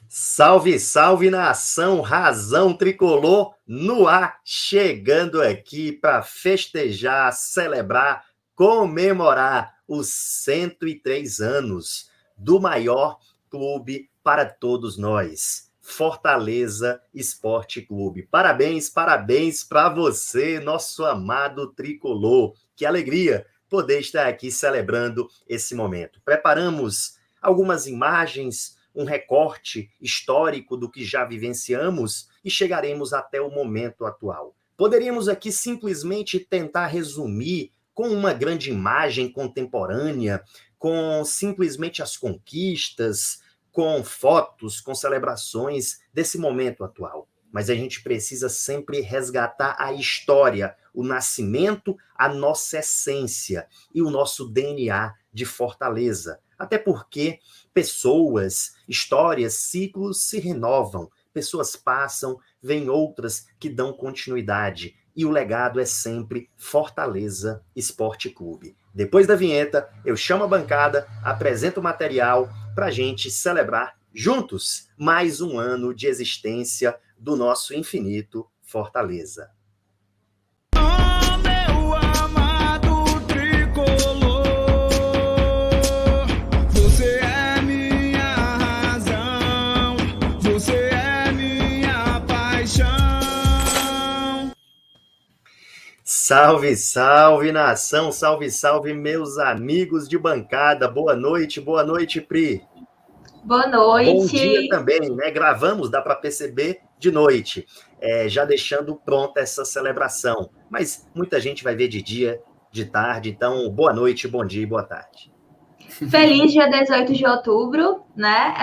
Salve, salve nação, Razão Tricolor no ar, chegando aqui para festejar, celebrar, comemorar os 103 anos do maior clube para todos nós, Fortaleza Esporte Clube. Parabéns, parabéns para você, nosso amado Tricolor. Que alegria poder estar aqui celebrando esse momento. Preparamos algumas imagens, um recorte histórico do que já vivenciamos e chegaremos até o momento atual. Poderíamos aqui simplesmente tentar resumir com uma grande imagem contemporânea, com simplesmente as conquistas, com fotos, com celebrações desse momento atual. Mas a gente precisa sempre resgatar a história, o nascimento, a nossa essência e o nosso DNA de Fortaleza. Até porque pessoas, histórias, ciclos se renovam, pessoas passam, vêm outras que dão continuidade. E o legado é sempre Fortaleza Esporte Clube. Depois da vinheta, eu chamo a bancada, apresento o material para a gente celebrar juntos mais um ano de existência do nosso infinito Fortaleza. Salve, salve, nação, salve, salve, meus amigos de bancada. Boa noite, Pri. Boa noite. Bom dia também, né? Gravamos, dá para perceber, de noite, já deixando pronta essa celebração. Mas muita gente vai ver de dia, de tarde, então boa noite, bom dia e boa tarde. Feliz dia 18 de outubro, né?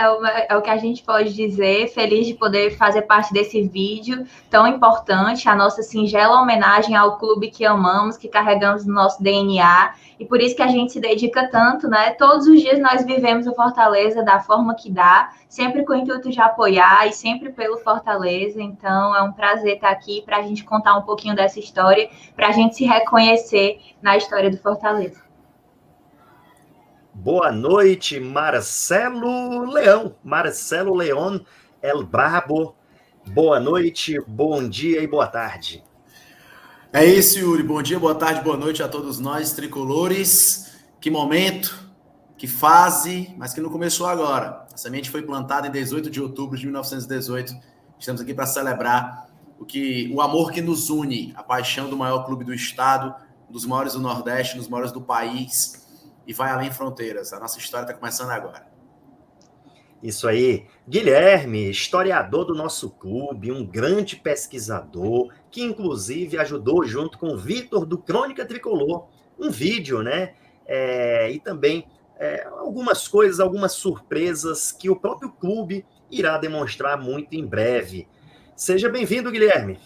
É o que a gente pode dizer. Feliz de poder fazer parte desse vídeo tão importante, a nossa singela homenagem ao clube que amamos, que carregamos no nosso DNA, e por isso que a gente se dedica tanto, né? Todos os dias nós vivemos o Fortaleza da forma que dá, sempre com o intuito de apoiar e sempre pelo Fortaleza. Então é um prazer estar aqui para a gente contar um pouquinho dessa história, para a gente se reconhecer na história do Fortaleza. Boa noite, Marcelo Leão. Marcelo León El Brabo. Boa noite, bom dia e boa tarde. É isso, Yuri. Bom dia, boa tarde, boa noite a todos nós, tricolores. Que momento, que fase, mas que não começou agora. A semente foi plantada em 18 de outubro de 1918. Estamos aqui para celebrar o amor que nos une, a paixão do maior clube do estado, um dos maiores do Nordeste, um dos maiores do país. E vai além fronteiras. A nossa história está começando agora. Isso aí. Guilherme, historiador do nosso clube, um grande pesquisador, que inclusive ajudou junto com o Vitor do Crônica Tricolor, um vídeo, né? E também algumas coisas, algumas surpresas que o próprio clube irá demonstrar muito em breve. Seja bem-vindo, Guilherme.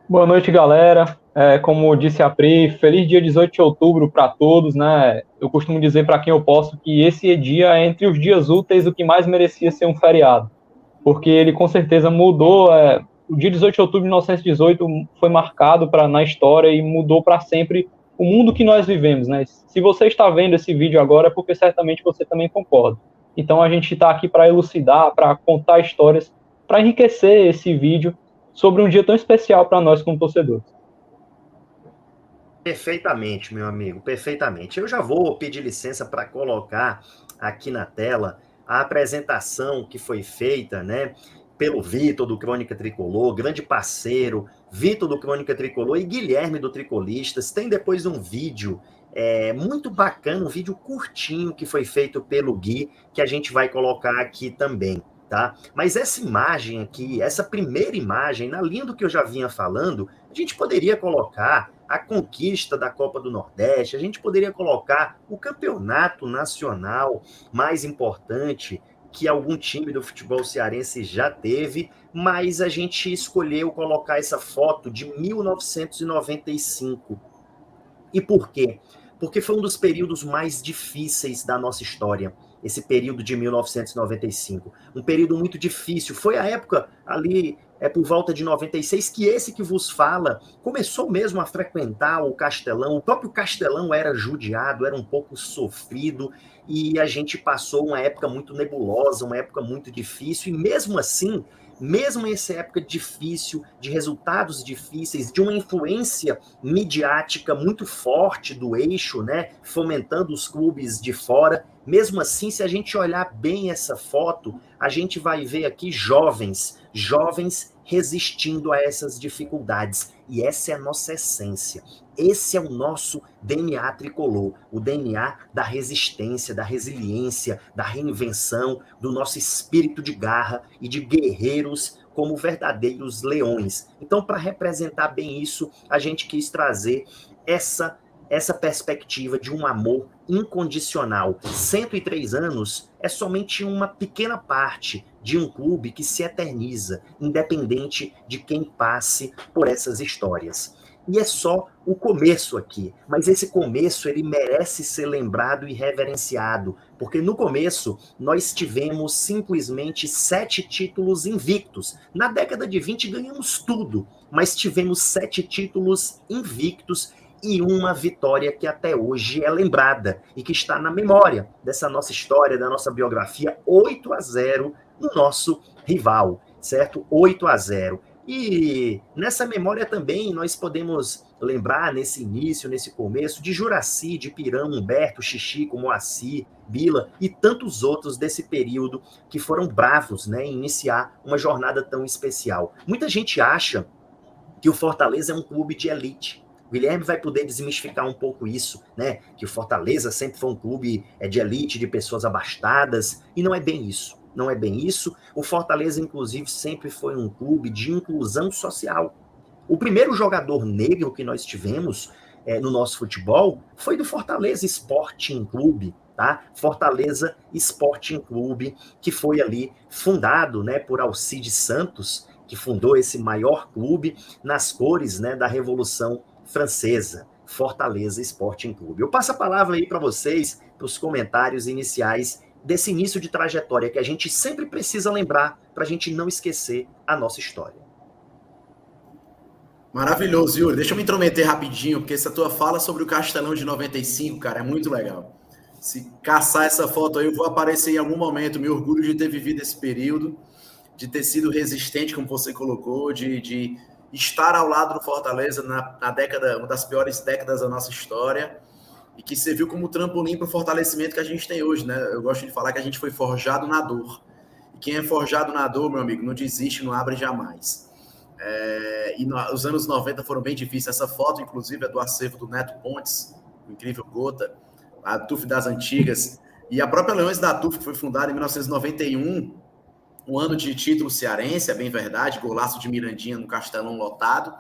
Boa noite, galera. Como disse a Pri, feliz dia 18 de outubro para todos, né? Eu costumo dizer para quem eu posso que esse dia é entre os dias úteis o que mais merecia ser um feriado, porque ele com certeza mudou. O dia 18 de outubro de 1918 foi marcado na história e mudou para sempre o mundo que nós vivemos, né? Se você está vendo esse vídeo agora é porque certamente você também concorda. Então a gente está aqui para elucidar, para contar histórias, para enriquecer esse vídeo sobre um dia tão especial para nós como torcedores. Perfeitamente, meu amigo, perfeitamente. Eu já vou pedir licença para colocar aqui na tela a apresentação que foi feita, né, pelo Vitor do Crônica Tricolor, grande parceiro, Vitor do Crônica Tricolor e Guilherme do Tricolistas. Tem depois um vídeo muito bacana, um vídeo curtinho que foi feito pelo Gui, que a gente vai colocar aqui também. Tá? Mas essa imagem aqui, essa primeira imagem, na linha do que eu já vinha falando, a gente poderia colocar a conquista da Copa do Nordeste, a gente poderia colocar o campeonato nacional mais importante que algum time do futebol cearense já teve, mas a gente escolheu colocar essa foto de 1995. E por quê? Porque foi um dos períodos mais difíceis da nossa história. esse período de 1995. Um período muito difícil. Foi a época ali, por volta de 96, que esse que vos fala começou mesmo a frequentar o Castelão. O próprio Castelão era judiado, era um pouco sofrido, e a gente passou uma época muito nebulosa, uma época muito difícil, e mesmo assim, mesmo em essa época difícil, de resultados difíceis, de uma influência midiática muito forte do eixo, né, fomentando os clubes de fora, mesmo assim, se a gente olhar bem essa foto, a gente vai ver aqui jovens resistindo a essas dificuldades. E essa é a nossa essência. Esse é o nosso DNA tricolor, o DNA da resistência, da resiliência, da reinvenção, do nosso espírito de garra e de guerreiros como verdadeiros leões. Então, para representar bem isso, a gente quis trazer essa perspectiva de um amor incondicional. 103 anos é somente uma pequena parte de um clube que se eterniza, independente de quem passe por essas histórias. E é só o começo aqui, mas esse começo ele merece ser lembrado e reverenciado, porque no começo nós tivemos simplesmente 7 títulos invictos. Na década de 20 ganhamos tudo, mas tivemos 7 títulos invictos e uma vitória que até hoje é lembrada e que está na memória dessa nossa história, da nossa biografia, 8-0 no nosso rival, certo? 8-0. E nessa memória também nós podemos lembrar, nesse início, nesse começo, de Juracy, de Pirão, Humberto, Chichico, Moacir, Bila e tantos outros desse período que foram bravos, né, em iniciar uma jornada tão especial. Muita gente acha que o Fortaleza é um clube de elite. O Guilherme vai poder desmistificar um pouco isso, né? Que o Fortaleza sempre foi um clube de elite, de pessoas abastadas, e não é bem isso. Não é bem isso. O Fortaleza, inclusive, sempre foi um clube de inclusão social. O primeiro jogador negro que nós tivemos no nosso futebol foi do Fortaleza Sporting Clube, tá? Fortaleza Sporting Clube, que foi ali fundado, né, por Alcides Santos, que fundou esse maior clube nas cores, né, da Revolução Francesa, Fortaleza Sporting Clube. Eu passo a palavra aí para vocês, para os comentários iniciais desse início de trajetória que a gente sempre precisa lembrar para a gente não esquecer a nossa história. Maravilhoso, Yuri. Deixa eu me intrometer rapidinho, porque essa tua fala sobre o Castelão de 95, cara, é muito legal. Se caçar essa foto aí, eu vou aparecer em algum momento. Me orgulho de ter vivido esse período, de ter sido resistente, como você colocou, de estar ao lado do Fortaleza na década, uma das piores décadas da nossa história, e que serviu como trampolim para o fortalecimento que a gente tem hoje, né? Eu gosto de falar que a gente foi forjado na dor. E quem é forjado na dor, meu amigo, não desiste, não abre jamais. Os anos 90 foram bem difíceis. Essa foto, inclusive, é do acervo do Neto Pontes, o incrível Gota, a TUF das antigas, e a própria Leões da TUF, que foi fundada em 1991, um ano de título cearense, é bem verdade, golaço de Mirandinha no Castelão lotado,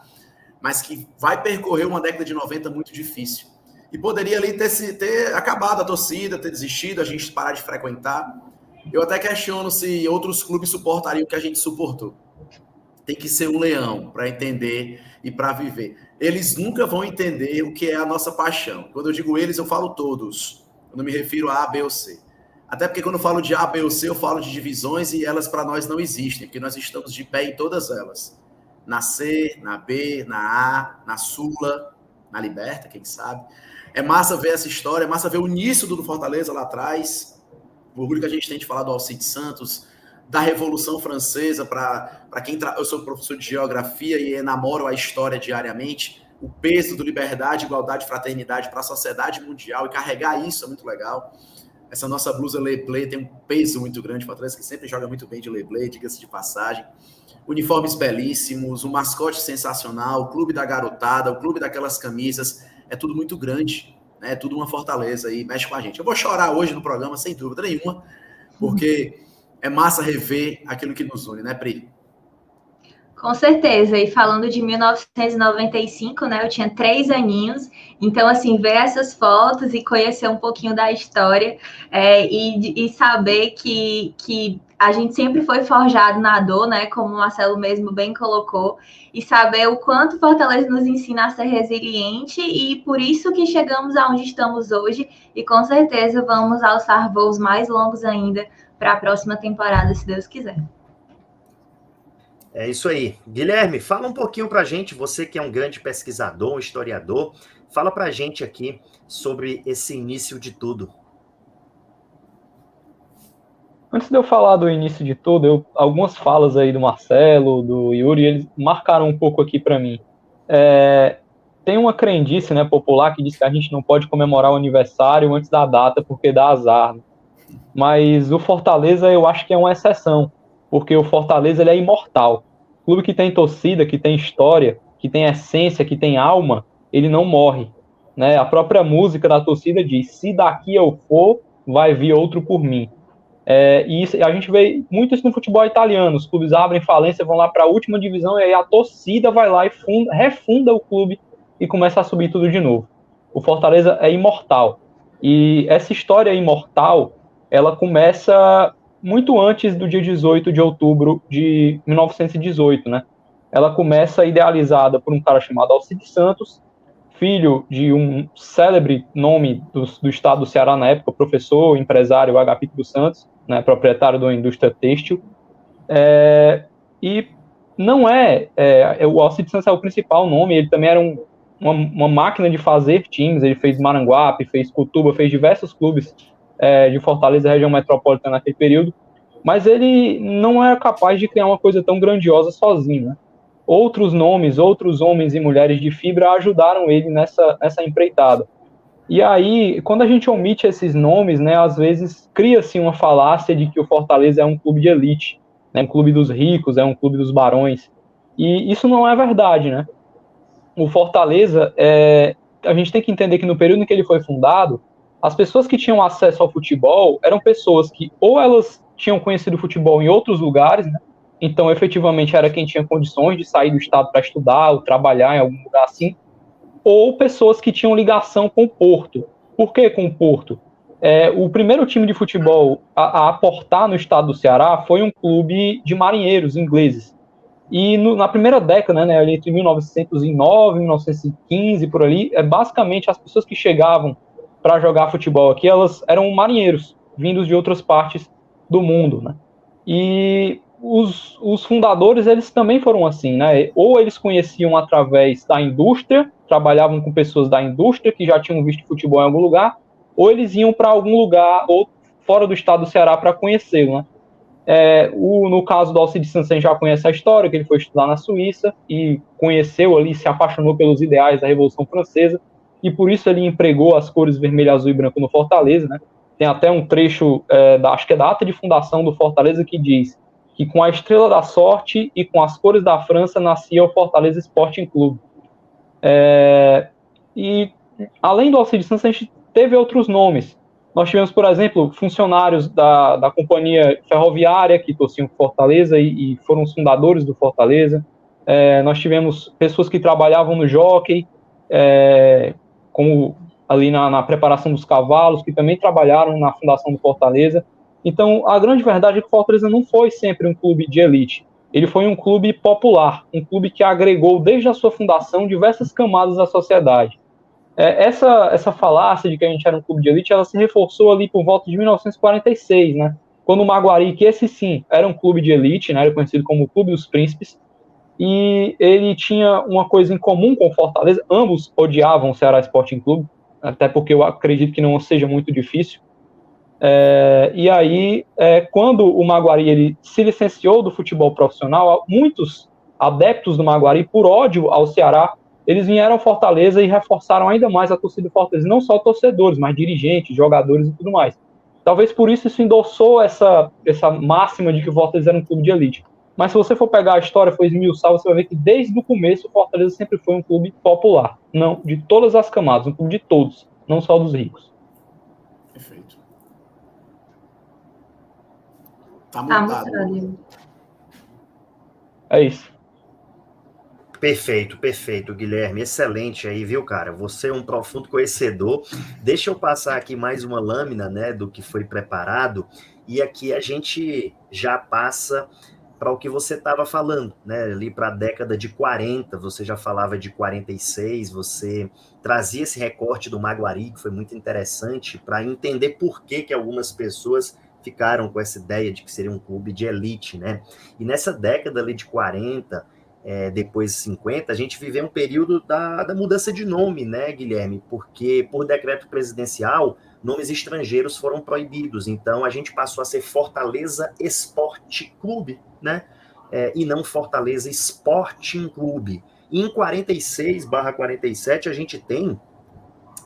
mas que vai percorrer uma década de 90 muito difícil. E poderia ali ter acabado a torcida, ter desistido, a gente parar de frequentar. Eu até questiono se outros clubes suportariam o que a gente suportou. Tem que ser um leão para entender e para viver. Eles nunca vão entender o que é a nossa paixão. Quando eu digo eles, eu falo todos. Eu não me refiro a A, B ou C. Até porque quando eu falo de A, B ou C, eu falo de divisões e elas para nós não existem, porque nós estamos de pé em todas elas. Na C, na B, na A, na Sula, na Liberta, quem sabe. É massa ver essa história, é massa ver o início do Fortaleza lá atrás, o orgulho que a gente tem de falar do Alcides Santos, da Revolução Francesa, para quem... Eu sou professor de geografia e enamoro a história diariamente, o peso do liberdade, igualdade e fraternidade para a sociedade mundial, e carregar isso é muito legal. Essa nossa blusa Le Play tem um peso muito grande, Fortaleza que sempre joga muito bem de Le Play, diga-se de passagem. Uniformes belíssimos, um mascote sensacional, o clube da garotada, o clube daquelas camisas, é tudo muito grande, né? É tudo uma Fortaleza aí, mexe com a gente. Eu vou chorar hoje no programa, sem dúvida nenhuma, porque é massa rever aquilo que nos une, né, Pri? Com certeza, e falando de 1995, né, eu tinha 3 aninhos, então, assim, ver essas fotos e conhecer um pouquinho da história e saber que a gente sempre foi forjado na dor, né, como o Marcelo mesmo bem colocou, e saber o quanto Fortaleza nos ensina a ser resiliente e por isso que chegamos aonde estamos hoje e com certeza vamos alçar voos mais longos ainda para a próxima temporada, se Deus quiser. É isso aí. Guilherme, fala um pouquinho para a gente, você que é um grande pesquisador, um historiador, fala para a gente aqui sobre esse início de tudo. Antes de eu falar do início de tudo, algumas falas aí do Marcelo, do Yuri, eles marcaram um pouco aqui para mim. Tem uma crendice, né, popular que diz que a gente não pode comemorar o aniversário antes da data porque dá azar. Né? Mas o Fortaleza eu acho que é uma exceção, porque o Fortaleza ele é imortal. Clube que tem torcida, que tem história, que tem essência, que tem alma, ele não morre. Né? A própria música da torcida diz: se daqui eu for, vai vir outro por mim. E a gente vê muito isso no futebol italiano. Os clubes abrem falência, vão lá para a última divisão e aí a torcida vai lá e refunda o clube e começa a subir tudo de novo. O Fortaleza é imortal. E essa história imortal, ela começa muito antes do dia 18 de outubro de 1918, né? Ela começa idealizada por um cara chamado Alcides Santos, filho de um célebre nome do estado do Ceará na época, professor, empresário Agapito dos Santos, né, proprietário de uma indústria têxtil. E não o Alcides Santos é o principal nome, ele também era uma máquina de fazer times, ele fez Maranguape, fez Cutuba, fez diversos clubes de Fortaleza, região metropolitana naquele período, mas ele não era capaz de criar uma coisa tão grandiosa sozinho, né? Outros nomes, outros homens e mulheres de fibra ajudaram ele nessa empreitada. E aí, quando a gente omite esses nomes, né, às vezes cria-se uma falácia de que o Fortaleza é um clube de elite, né, um clube dos ricos, é um clube dos barões. E isso não é verdade, né? O Fortaleza, a gente tem que entender que no período em que ele foi fundado, as pessoas que tinham acesso ao futebol eram pessoas que ou elas tinham conhecido o futebol em outros lugares, né? Então efetivamente era quem tinha condições de sair do estado para estudar ou trabalhar em algum lugar assim, ou pessoas que tinham ligação com o Porto. Por que com o Porto? O primeiro time de futebol a aportar no estado do Ceará foi um clube de marinheiros ingleses. E na primeira década, né, ali entre 1909 e 1915, por ali, basicamente as pessoas que chegavam para jogar futebol aqui, elas eram marinheiros, vindos de outras partes do mundo, né? E os fundadores, eles também foram assim, né? Ou eles conheciam através da indústria, trabalhavam com pessoas da indústria que já tinham visto futebol em algum lugar, ou eles iam para algum lugar ou fora do estado do Ceará para conhecê-lo, né? No caso do Alcides Santos, a gente já conhece a história, que ele foi estudar na Suíça e conheceu ali, se apaixonou pelos ideais da Revolução Francesa, e por isso ele empregou as cores vermelho, azul e branco no Fortaleza, né? Tem até um trecho, acho que é da ata de fundação do Fortaleza, que diz que com a estrela da sorte e com as cores da França nascia o Fortaleza Sporting Clube. E além do Alcides Santos, a gente teve outros nomes. Nós tivemos, por exemplo, funcionários da companhia ferroviária que torciam Fortaleza e foram os fundadores do Fortaleza. Nós tivemos pessoas que trabalhavam no jockey, como ali na preparação dos cavalos, que também trabalharam na fundação do Fortaleza. Então, a grande verdade é que o Fortaleza não foi sempre um clube de elite. Ele foi um clube popular, um clube que agregou, desde a sua fundação, diversas camadas da sociedade. Essa falácia de que a gente era um clube de elite, ela se reforçou ali por volta de 1946, né? Quando o Maguari, que esse sim era um clube de elite, né? Era conhecido como o Clube dos Príncipes, e ele tinha uma coisa em comum com o Fortaleza, ambos odiavam o Ceará Sporting Clube, até porque eu acredito que não seja muito difícil. E aí, quando o Maguari ele se licenciou do futebol profissional, muitos adeptos do Maguari, por ódio ao Ceará, eles vieram ao Fortaleza e reforçaram ainda mais a torcida do Fortaleza, não só torcedores, mas dirigentes, jogadores e tudo mais. Talvez por isso endossou essa máxima de que o Fortaleza era um clube de elite. Mas se você for pegar a história, for esmiuçar, você vai ver que desde o começo o Fortaleza sempre foi um clube popular, não de todas as camadas, um clube de todos, não só dos ricos. Perfeito. Tá mutado. É isso. Perfeito, Guilherme. Excelente aí, viu, cara? Você é um profundo conhecedor. Deixa eu passar aqui mais uma lâmina, né, do que foi preparado, e aqui a gente já passa para o que você estava falando, né, ali para a década de 40, você já falava de 46, você trazia esse recorte do Maguari, que foi muito interessante, para entender por que algumas pessoas ficaram com essa ideia de que seria um clube de elite, né? E nessa década ali de 40, depois de 50, a gente viveu um período da mudança de nome, né, Guilherme? Porque, por decreto presidencial, nomes estrangeiros foram proibidos. Então, a gente passou a ser Fortaleza Esporte Clube, né? E não Fortaleza Sporting Clube. E em 46/47, a gente tem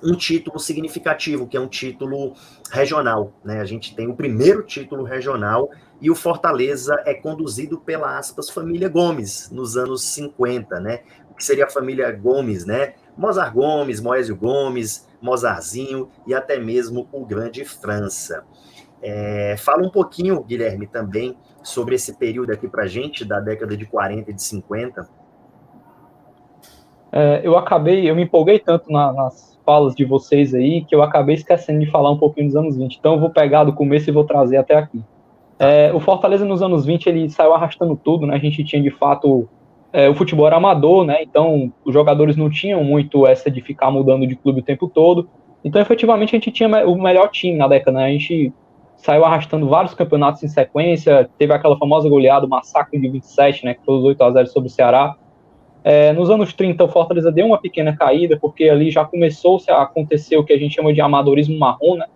um título significativo, que é um título regional, né? A gente tem o primeiro título regional e o Fortaleza é conduzido pela, aspas, família Gomes, nos anos 50, né? O que seria a família Gomes, né? Mozart Gomes, Moésio Gomes, Mozarzinho e até mesmo o Grande França. Fala um pouquinho, Guilherme, também sobre esse período aqui pra gente, da década de 40 e de 50. Eu me empolguei tanto nas falas de vocês aí, que eu acabei esquecendo de falar um pouquinho dos anos 20. Então eu vou pegar do começo e vou trazer até aqui. O Fortaleza nos anos 20, ele saiu arrastando tudo, né? A gente tinha, de fato, o futebol era amador, né? Então os jogadores não tinham muito essa de ficar mudando de clube o tempo todo. Então, efetivamente, a gente tinha o melhor time na década, né? A gente saiu arrastando vários campeonatos em sequência, teve aquela famosa goleada, o massacre de 27, né? Que foi os 8-0 sobre o Ceará. Nos anos 30, o Fortaleza deu uma pequena caída, porque ali já começou-se a acontecer o que a gente chama de amadorismo marrom, né?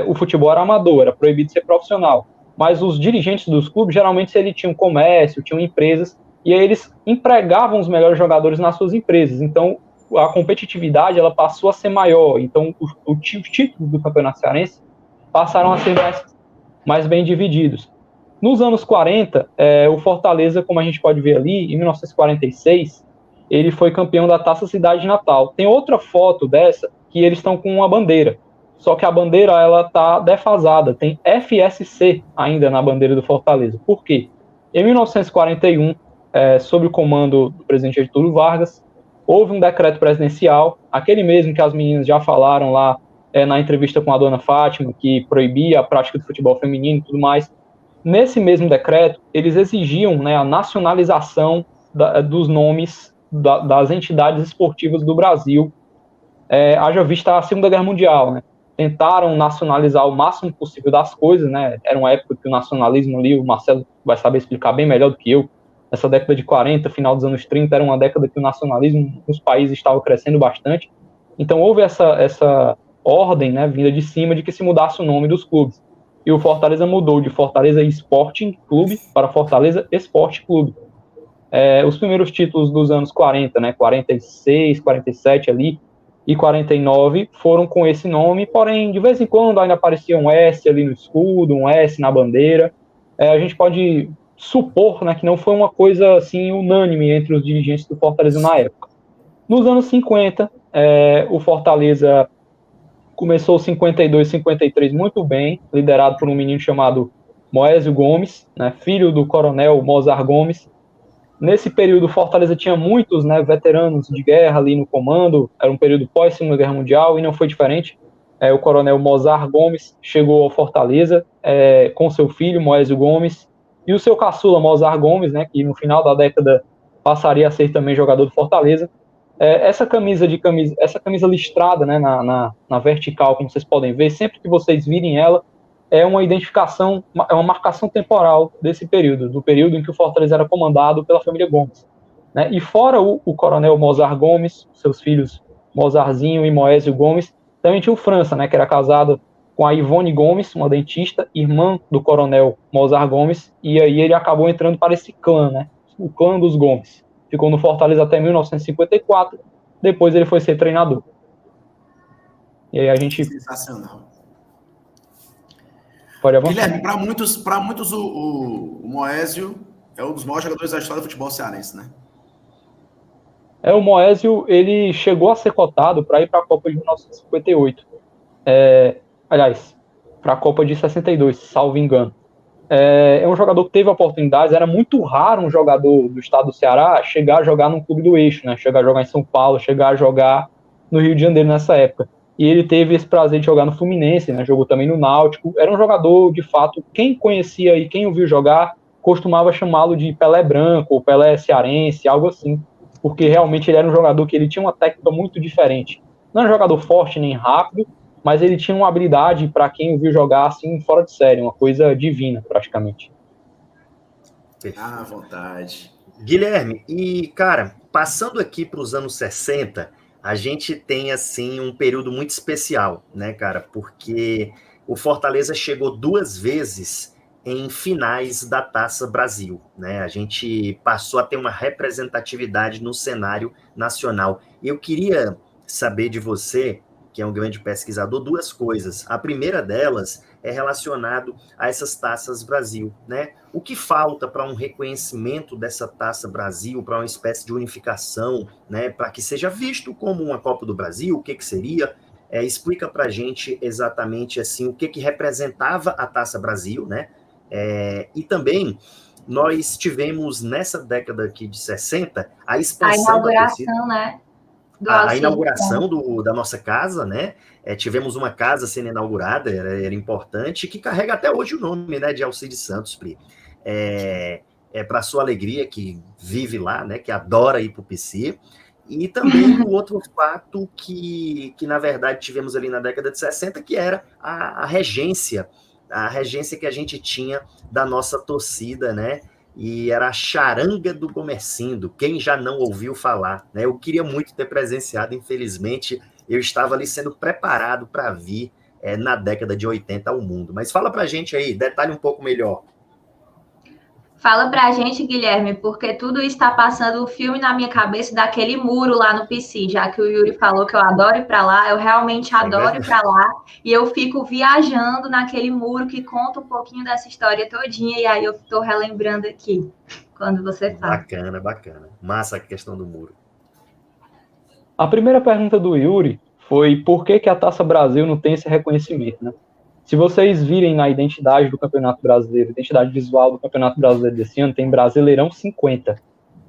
O futebol era amador, era proibido de ser profissional. Mas os dirigentes dos clubes, geralmente, eles tinham comércio, tinham empresas, e aí eles empregavam os melhores jogadores nas suas empresas. Então, a competitividade ela passou a ser maior. Então, os títulos do Campeonato Cearense passaram a ser mais bem divididos. Nos anos 40, o Fortaleza, como a gente pode ver ali, em 1946, ele foi campeão da Taça Cidade de Natal. Tem outra foto dessa que eles estão com uma bandeira, só que a bandeira ela está defasada, tem FSC ainda na bandeira do Fortaleza. Por quê? Em 1941, sob o comando do presidente Getúlio Vargas, houve um decreto presidencial, aquele mesmo que as meninas já falaram lá na entrevista com a dona Fátima, que proibia a prática do futebol feminino e tudo mais. Nesse mesmo decreto, eles exigiam, né, a nacionalização dos nomes das entidades esportivas do Brasil, haja vista a Segunda Guerra Mundial, né? Tentaram nacionalizar o máximo possível das coisas, né? Era uma época que o nacionalismo ali, o Marcelo vai saber explicar bem melhor do que eu, essa década de 40, final dos anos 30, era uma década que o nacionalismo nos países estava crescendo bastante. Então houve essa ordem, né, vinda de cima, de que se mudasse o nome dos clubes. E o Fortaleza mudou de Fortaleza Sporting Clube para Fortaleza Esporte Clube. Os primeiros títulos dos anos 40, né, 46, 47 ali, e 49 foram com esse nome, porém, de vez em quando ainda aparecia um S ali no escudo, um S na bandeira. A gente pode supor, né, que não foi uma coisa assim unânime entre os dirigentes do Fortaleza na época. Nos anos 50, o Fortaleza começou 52, 53 muito bem, liderado por um menino chamado Moésio Gomes, né, filho do coronel Mozart Gomes. Nesse período, o Fortaleza tinha muitos, né, veteranos de guerra ali no comando, era um período pós-Segunda Guerra Mundial, e não foi diferente. O coronel Mozart Gomes chegou ao Fortaleza com seu filho, Moésio Gomes, e o seu caçula, Mozart Gomes, né, que no final da década passaria a ser também jogador do Fortaleza. Essa camisa listrada, né, na vertical, como vocês podem ver, sempre que vocês virem ela, é uma identificação, é uma marcação temporal desse período, do período em que o Fortaleza era comandado pela família Gomes, né? E fora o coronel Mozart Gomes, seus filhos Mozarzinho e Moésio Gomes, também tinha o França, né, que era casado com a Ivone Gomes, uma dentista, irmã do coronel Mozart Gomes, e aí ele acabou entrando para esse clã, né, o clã dos Gomes. Ficou no Fortaleza até 1954, depois ele foi ser treinador. E aí a gente... Sensacional. Pode avançar. Guilherme, para muitos o Moésio é um dos maiores jogadores da história do futebol cearense, né? O Moésio, ele chegou a ser cotado para ir para a Copa de 1958. Aliás, para a Copa de 62, salvo engano. é um jogador que teve oportunidades. Era muito raro um jogador do estado do Ceará chegar a jogar num clube do eixo, né? Chegar a jogar em São Paulo, chegar a jogar no Rio de Janeiro nessa época. E ele teve esse prazer de jogar no Fluminense, né? Jogou também no Náutico. Era um jogador, de fato, quem conhecia e quem o viu jogar costumava chamá-lo de Pelé Branco ou Pelé Cearense, algo assim, porque realmente ele era um jogador que ele tinha uma técnica muito diferente. Não era um jogador forte nem rápido, mas ele tinha uma habilidade, para quem o viu jogar, assim, fora de série, uma coisa divina, praticamente. À vontade. Guilherme, e, cara, passando aqui para os anos 60, a gente tem, assim, um período muito especial, né, cara? Porque o Fortaleza chegou 2 vezes em finais da Taça Brasil, né? A gente passou a ter uma representatividade no cenário nacional. E eu queria saber de você, que é um grande pesquisador, 2 coisas. A primeira delas é relacionado a essas Taças Brasil, né? O que falta para um reconhecimento dessa Taça Brasil, para uma espécie de unificação, né? Para que seja visto como uma Copa do Brasil, o que seria? Explica para a gente exatamente assim o que representava a Taça Brasil, né? E também nós tivemos nessa década aqui de 60 a expansão da torcida. A inauguração, né? A inauguração da nossa casa, né? Tivemos uma casa sendo inaugurada, era importante, que carrega até hoje o nome, né, de Alcides Santos, Pri. Para sua alegria, que vive lá, né, que adora ir para o PC. E também o outro fato que, na verdade, tivemos ali na década de 60, que era a regência que a gente tinha da nossa torcida, né? E era a charanga do Gomercindo, quem já não ouviu falar, né? Eu queria muito ter presenciado, infelizmente, eu estava ali sendo preparado para vir na década de 80 ao mundo. Mas fala pra gente aí, detalhe um pouco melhor. Fala pra gente, Guilherme, porque tudo está passando um filme na minha cabeça daquele muro lá no PC, já que o Yuri falou que eu adoro ir para lá, eu realmente adoro ir para lá, e eu fico viajando naquele muro que conta um pouquinho dessa história todinha, e aí eu estou relembrando aqui, quando você fala. Bacana. Massa a questão do muro. A primeira pergunta do Yuri foi por que a Taça Brasil não tem esse reconhecimento, né? Se vocês virem na identidade do Campeonato Brasileiro, identidade visual do Campeonato Brasileiro desse ano, tem Brasileirão 50.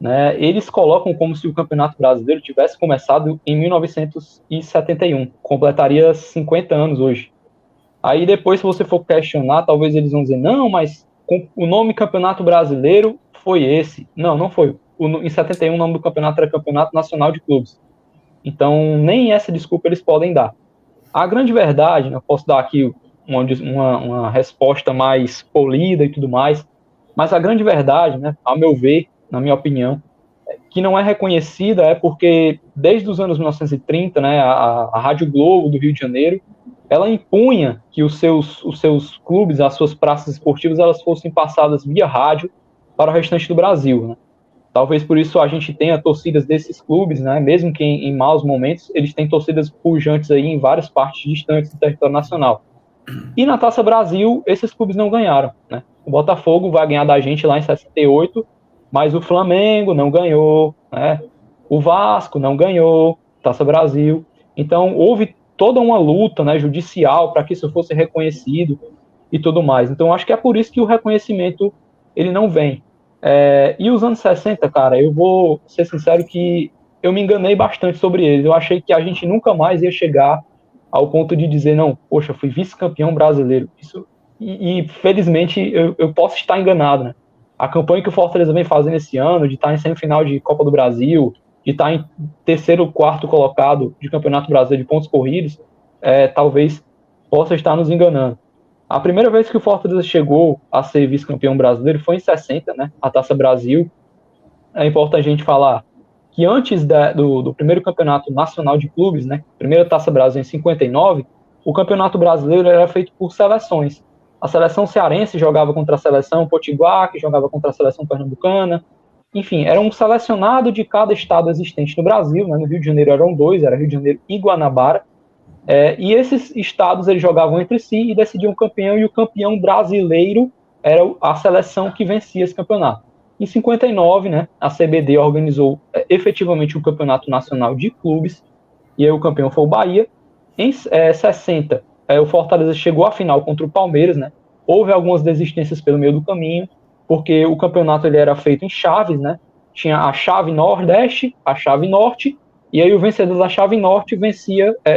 Né? Eles colocam como se o Campeonato Brasileiro tivesse começado em 1971. Completaria 50 anos hoje. Aí depois, se você for questionar, talvez eles vão dizer, não, mas o nome Campeonato Brasileiro foi esse. Não foi. Em 71, o nome do campeonato era Campeonato Nacional de Clubes. Então, nem essa desculpa eles podem dar. A grande verdade, né, eu posso dar aqui uma resposta mais polida e tudo mais, mas a grande verdade, né, ao meu ver, na minha opinião, que não é reconhecida é porque desde os anos 1930, né, a Rádio Globo do Rio de Janeiro, ela impunha que os seus clubes, as suas praças esportivas, elas fossem passadas via rádio para o restante do Brasil, né? Talvez por isso a gente tenha torcidas desses clubes, né, mesmo que em maus momentos, eles têm torcidas pujantes aí em várias partes distantes do território nacional. E na Taça Brasil, esses clubes não ganharam, né? O Botafogo vai ganhar da gente lá em 68, mas o Flamengo não ganhou, né? O Vasco não ganhou, Taça Brasil. Então, houve toda uma luta, né, judicial para que isso fosse reconhecido e tudo mais. Então, acho que é por isso que o reconhecimento ele não vem. E os anos 60, cara, eu vou ser sincero que eu me enganei bastante sobre eles. Eu achei que a gente nunca mais ia chegar ao ponto de dizer, não, poxa, fui vice-campeão brasileiro. E felizmente eu posso estar enganado, né? A campanha que o Fortaleza vem fazendo esse ano, de estar em semifinal de Copa do Brasil, de estar em terceiro, quarto colocado de Campeonato Brasileiro de pontos corridos, talvez possa estar nos enganando. A primeira vez que o Fortaleza chegou a ser vice-campeão brasileiro foi em 60, né? A Taça Brasil. É importante a gente falar que antes do primeiro campeonato nacional de clubes, né, primeira Taça Brasil em 59, o campeonato brasileiro era feito por seleções. A seleção cearense jogava contra a seleção potiguar, que jogava contra a seleção pernambucana. Enfim, era um selecionado de cada estado existente no Brasil, né? No Rio de Janeiro eram 2, era Rio de Janeiro e Guanabara. E esses estados eles jogavam entre si e decidiam o campeão, e o campeão brasileiro era a seleção que vencia esse campeonato. Em 59, né, a CBD organizou efetivamente um campeonato nacional de clubes, e aí o campeão foi o Bahia. Em 60, o Fortaleza chegou à final contra o Palmeiras, né, houve algumas desistências pelo meio do caminho, porque o campeonato ele era feito em chaves, né? Tinha a chave Nordeste, a chave Norte, e aí o vencedor da chave Norte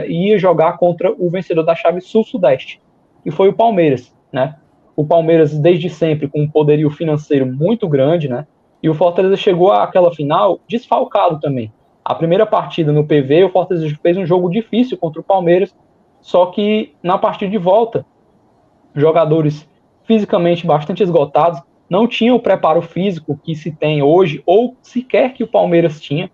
ia jogar contra o vencedor da chave Sul-Sudeste, que foi o Palmeiras, né? O Palmeiras, desde sempre, com um poderio financeiro muito grande, né? E o Fortaleza chegou àquela final desfalcado também. A primeira partida no PV, o Fortaleza fez um jogo difícil contra o Palmeiras, só que na partida de volta, jogadores fisicamente bastante esgotados, não tinham o preparo físico que se tem hoje, ou sequer que o Palmeiras tinha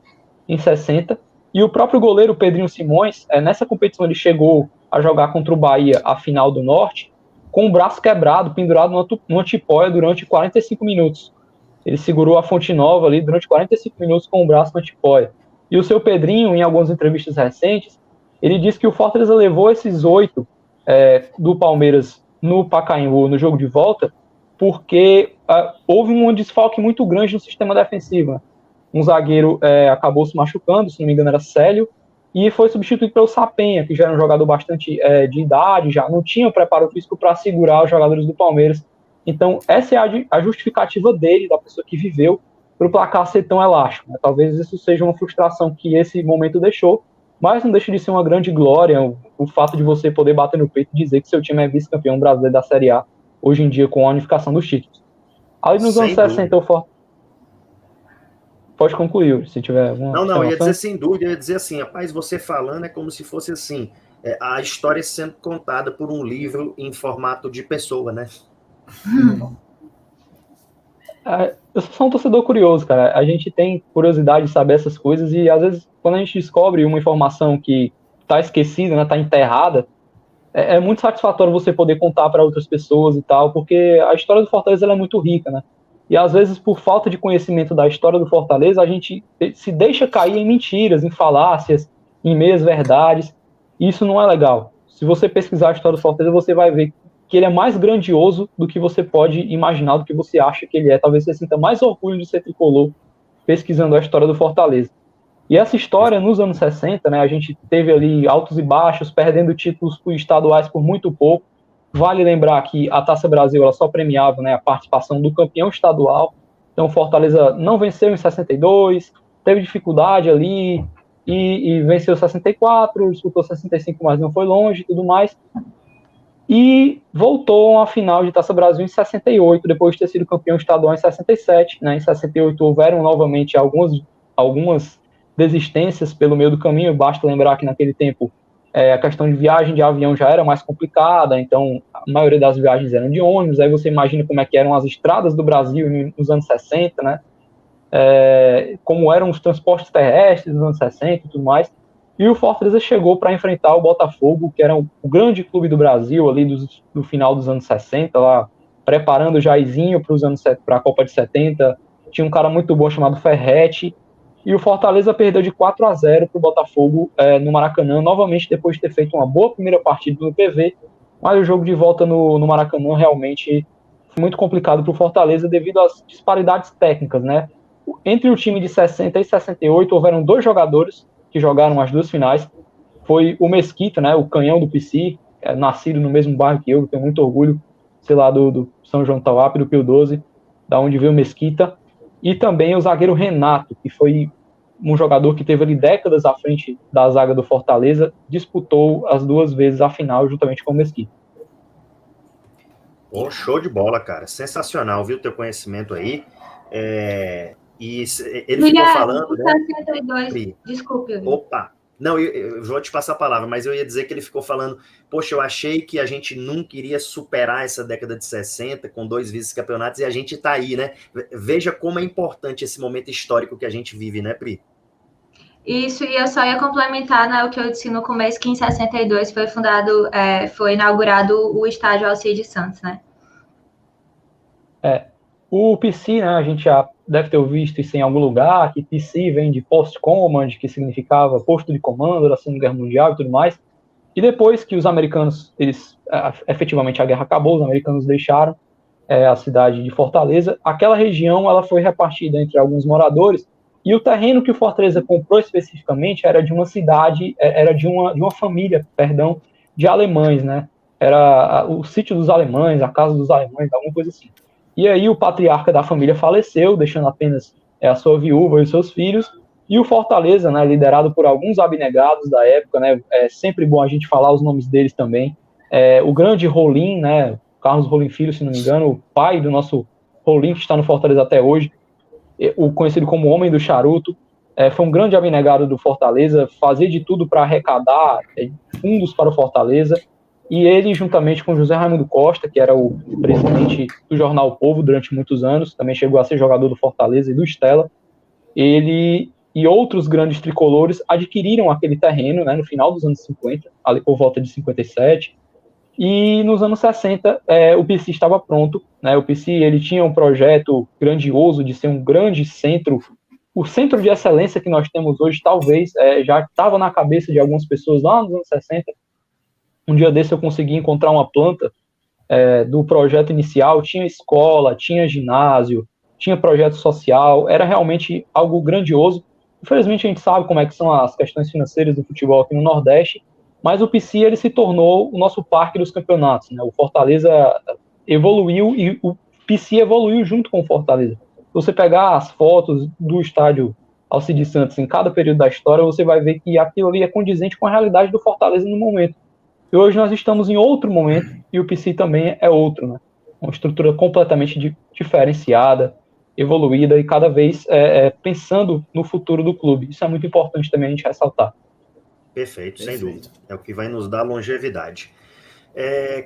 em 60, e o próprio goleiro Pedrinho Simões, nessa competição ele chegou a jogar contra o Bahia a final do Norte, com o braço quebrado, pendurado numa tipóia durante 45 minutos. Ele segurou a Fonte Nova ali durante 45 minutos com o braço na tipóia. E o seu Pedrinho, em algumas entrevistas recentes, ele disse que o Fortaleza levou esses 8 do Palmeiras no Pacaembu, no jogo de volta, porque houve um desfalque muito grande no sistema defensivo. Um zagueiro acabou se machucando, se não me engano era Célio, e foi substituído pelo Sapenha, que já era um jogador bastante de idade, já não tinha o preparo físico para segurar os jogadores do Palmeiras. Então, essa é a justificativa dele, da pessoa que viveu, para o placar ser tão elástico, né? Talvez isso seja uma frustração que esse momento deixou, mas não deixa de ser uma grande glória o fato de você poder bater no peito e dizer que seu time é vice-campeão brasileiro da Série A, hoje em dia, com a unificação dos títulos. Ali nos anos 60, o Fortaleza... Pode concluir, se tiver alguma Não, eu ia dizer sem dúvida, eu ia dizer assim, rapaz, você falando é como se fosse assim, a história sendo contada por um livro em formato de pessoa, né? Eu sou um torcedor curioso, cara. A gente tem curiosidade de saber essas coisas e, às vezes, quando a gente descobre uma informação que está esquecida, né, está enterrada, é muito satisfatório você poder contar para outras pessoas e tal, porque a história do Fortaleza ela é muito rica, né? E, às vezes, por falta de conhecimento da história do Fortaleza, a gente se deixa cair em mentiras, em falácias, em meias verdades. E isso não é legal. Se você pesquisar a história do Fortaleza, você vai ver que ele é mais grandioso do que você pode imaginar, do que você acha que ele é. Talvez você sinta mais orgulho de ser tricolor pesquisando a história do Fortaleza. E essa história, nos anos 60, né, a gente teve ali altos e baixos, perdendo títulos estaduais por muito pouco. Vale lembrar que a Taça Brasil ela só premiava, né, a participação do campeão estadual. Então, Fortaleza não venceu em 62, teve dificuldade ali, e venceu 64, disputou 65, mas não foi longe e tudo mais. E voltou à final de Taça Brasil em 68, depois de ter sido campeão estadual em 67. Né? Em 68 houveram novamente algumas desistências pelo meio do caminho. Basta lembrar que naquele tempo a questão de viagem de avião já era mais complicada, então a maioria das viagens eram de ônibus. Aí você imagina como é que eram as estradas do Brasil nos anos 60, né? Como eram os transportes terrestres nos anos 60 e tudo mais. E o Fortaleza chegou para enfrentar o Botafogo, que era o grande clube do Brasil ali do final dos anos 60, lá preparando o Jairzinho para a Copa de 70. Tinha um cara muito bom chamado Ferretti. E o Fortaleza perdeu de 4-0 para o Botafogo no Maracanã, novamente depois de ter feito uma boa primeira partida no PV. Mas o jogo de volta no Maracanã realmente foi muito complicado para o Fortaleza devido às disparidades técnicas, né? Entre o time de 60 e 68, houveram 2 jogadores que jogaram as 2 finais. Foi o Mesquita, né, o canhão do PC, nascido no mesmo bairro que eu tenho muito orgulho, sei lá, do São João Tauap, do Pio 12, da onde veio o Mesquita. E também o zagueiro Renato, que foi um jogador que teve ali décadas à frente da zaga do Fortaleza, disputou as 2 vezes a final juntamente com o Mesquita. Oh, show de bola, cara. Sensacional, viu, teu conhecimento aí. E ele ficou falando, né? 62, desculpe. Opa! Não, eu vou te passar a palavra, mas eu ia dizer que ele ficou falando, poxa, eu achei que a gente nunca iria superar essa década de 60 com 2 vice-campeonatos e a gente tá aí, né? Veja como é importante esse momento histórico que a gente vive, né, Pri? Isso, e eu só ia complementar, né, o que eu disse no começo, que em 62 foi inaugurado o estádio Alcides Santos, né? O PC, né, a gente já deve ter visto isso em algum lugar, que PC vem de Post Command, que significava posto de comando da Segunda Guerra Mundial e tudo mais. E depois que os americanos, efetivamente a guerra acabou, os americanos deixaram a cidade de Fortaleza, aquela região ela foi repartida entre alguns moradores, e o terreno que o Fortaleza comprou especificamente era de uma cidade, era de uma família, de alemães, né? era o sítio dos alemães, a casa dos alemães, alguma coisa assim. E aí o patriarca da família faleceu, deixando apenas a sua viúva e os seus filhos, e o Fortaleza, né, liderado por alguns abnegados da época, né, é sempre bom a gente falar os nomes deles também, o grande Rolim, né, Carlos Rolim Filho, se não me engano, o pai do nosso Rolim, que está no Fortaleza até hoje, o conhecido como Homem do Charuto, foi um grande abnegado do Fortaleza, fazia de tudo para arrecadar fundos para o Fortaleza, e ele, juntamente com José Raimundo Costa, que era o presidente do jornal O Povo durante muitos anos, também chegou a ser jogador do Fortaleza e do Stella, ele e outros grandes tricolores adquiriram aquele terreno, né, no final dos anos 50, ali por volta de 57, e nos anos 60 o PC estava pronto, né, o PC ele tinha um projeto grandioso de ser um grande centro, o centro de excelência que nós temos hoje talvez já estava na cabeça de algumas pessoas lá nos anos 60. Um dia desse eu consegui encontrar uma planta do projeto inicial, tinha escola, tinha ginásio, tinha projeto social, era realmente algo grandioso. Infelizmente a gente sabe como é que são as questões financeiras do futebol aqui no Nordeste, mas o PC ele se tornou o nosso parque dos campeonatos, né? O Fortaleza evoluiu e o PC evoluiu junto com o Fortaleza. Se você pegar as fotos do estádio Alcides Santos em cada período da história, você vai ver que aquilo ali é condizente com a realidade do Fortaleza no momento. E hoje nós estamos em outro momento e o PC também é outro, né? Uma estrutura completamente diferenciada, evoluída e cada vez pensando no futuro do clube. Isso é muito importante também a gente ressaltar. Perfeito, sem dúvida. É o que vai nos dar longevidade.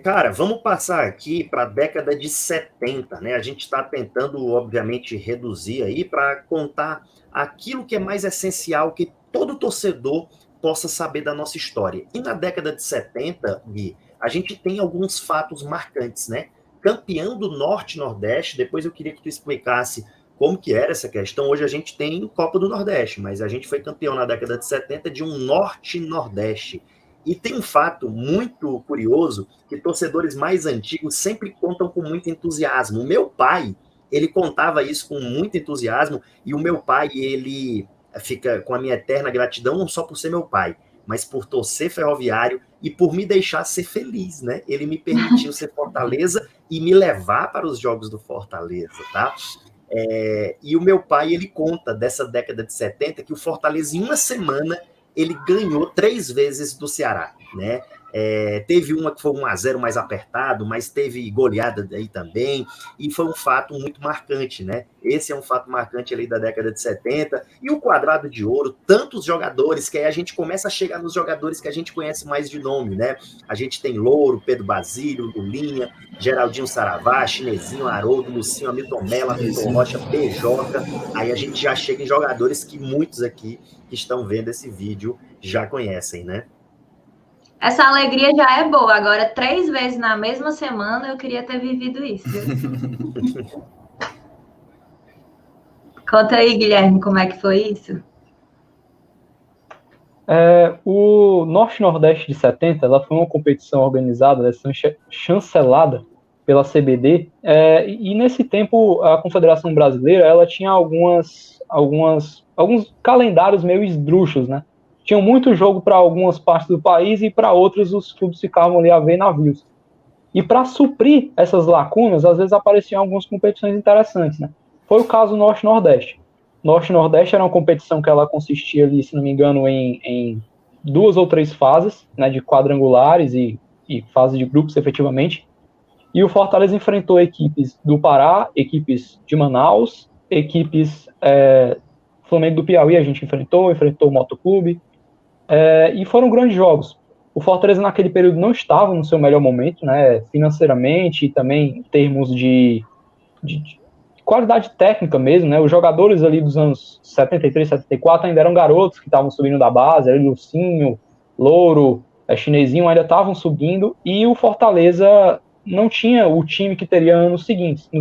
Cara, vamos passar aqui para a década de 70, né? A gente está tentando, obviamente, reduzir aí para contar aquilo que é mais essencial, que todo torcedor possa saber da nossa história. E na década de 70, Gui, a gente tem alguns fatos marcantes, né? Campeão do Norte-Nordeste, depois eu queria que tu explicasse como que era essa questão. Hoje a gente tem Copa do Nordeste, mas a gente foi campeão na década de 70 de um Norte-Nordeste. E tem um fato muito curioso que torcedores mais antigos sempre contam com muito entusiasmo. O meu pai, ele contava isso com muito entusiasmo, e o meu pai, ele fica com a minha eterna gratidão, não só por ser meu pai, mas por torcer Ferroviário e por me deixar ser feliz, né? Ele me permitiu ser Fortaleza e me levar para os jogos do Fortaleza, tá? E o meu pai, ele conta dessa década de 70 que o Fortaleza, em uma semana, ele ganhou 3 vezes do Ceará, né? Teve uma que foi 1-0 mais apertado, mas teve goleada aí também, e foi um fato muito marcante, né? Esse é um fato marcante ali da década de 70, e o quadrado de ouro, tantos jogadores, que aí a gente começa a chegar nos jogadores que a gente conhece mais de nome, né? A gente tem Louro, Pedro Basílio, Lulinha, Geraldinho Saravá, Chinesinho, Haroldo, Lucinho, Hamilton Mello, Hamilton Rocha, BJ, aí a gente já chega em jogadores que muitos aqui que estão vendo esse vídeo já conhecem, né? Essa alegria já é boa. Agora, 3 vezes na mesma semana, eu queria ter vivido isso. Conta aí, Guilherme, como é que foi isso? O Norte-Nordeste de 70, ela foi uma competição organizada, chancelada pela CBD, e nesse tempo a Confederação Brasileira ela tinha alguns calendários meio esdrúxulos, né? Tinham muito jogo para algumas partes do país e para outras os clubes ficavam ali a ver navios. E para suprir essas lacunas, às vezes apareciam algumas competições interessantes, né? Foi o caso do Norte-Nordeste. Norte-Nordeste era uma competição que ela consistia ali, se não me engano, em 2 ou 3 fases, né, de quadrangulares e fases de grupos, efetivamente. E o Fortaleza enfrentou equipes do Pará, equipes de Manaus, equipes Flamengo do Piauí a gente enfrentou o Motoclube, e foram grandes jogos. O Fortaleza naquele período não estava no seu melhor momento, né, financeiramente e também em termos de qualidade técnica mesmo, né, os jogadores ali dos anos 73, 74 ainda eram garotos que estavam subindo da base, ali Lucinho, Louro, Chinesinho ainda estavam subindo, e o Fortaleza não tinha o time que teria nos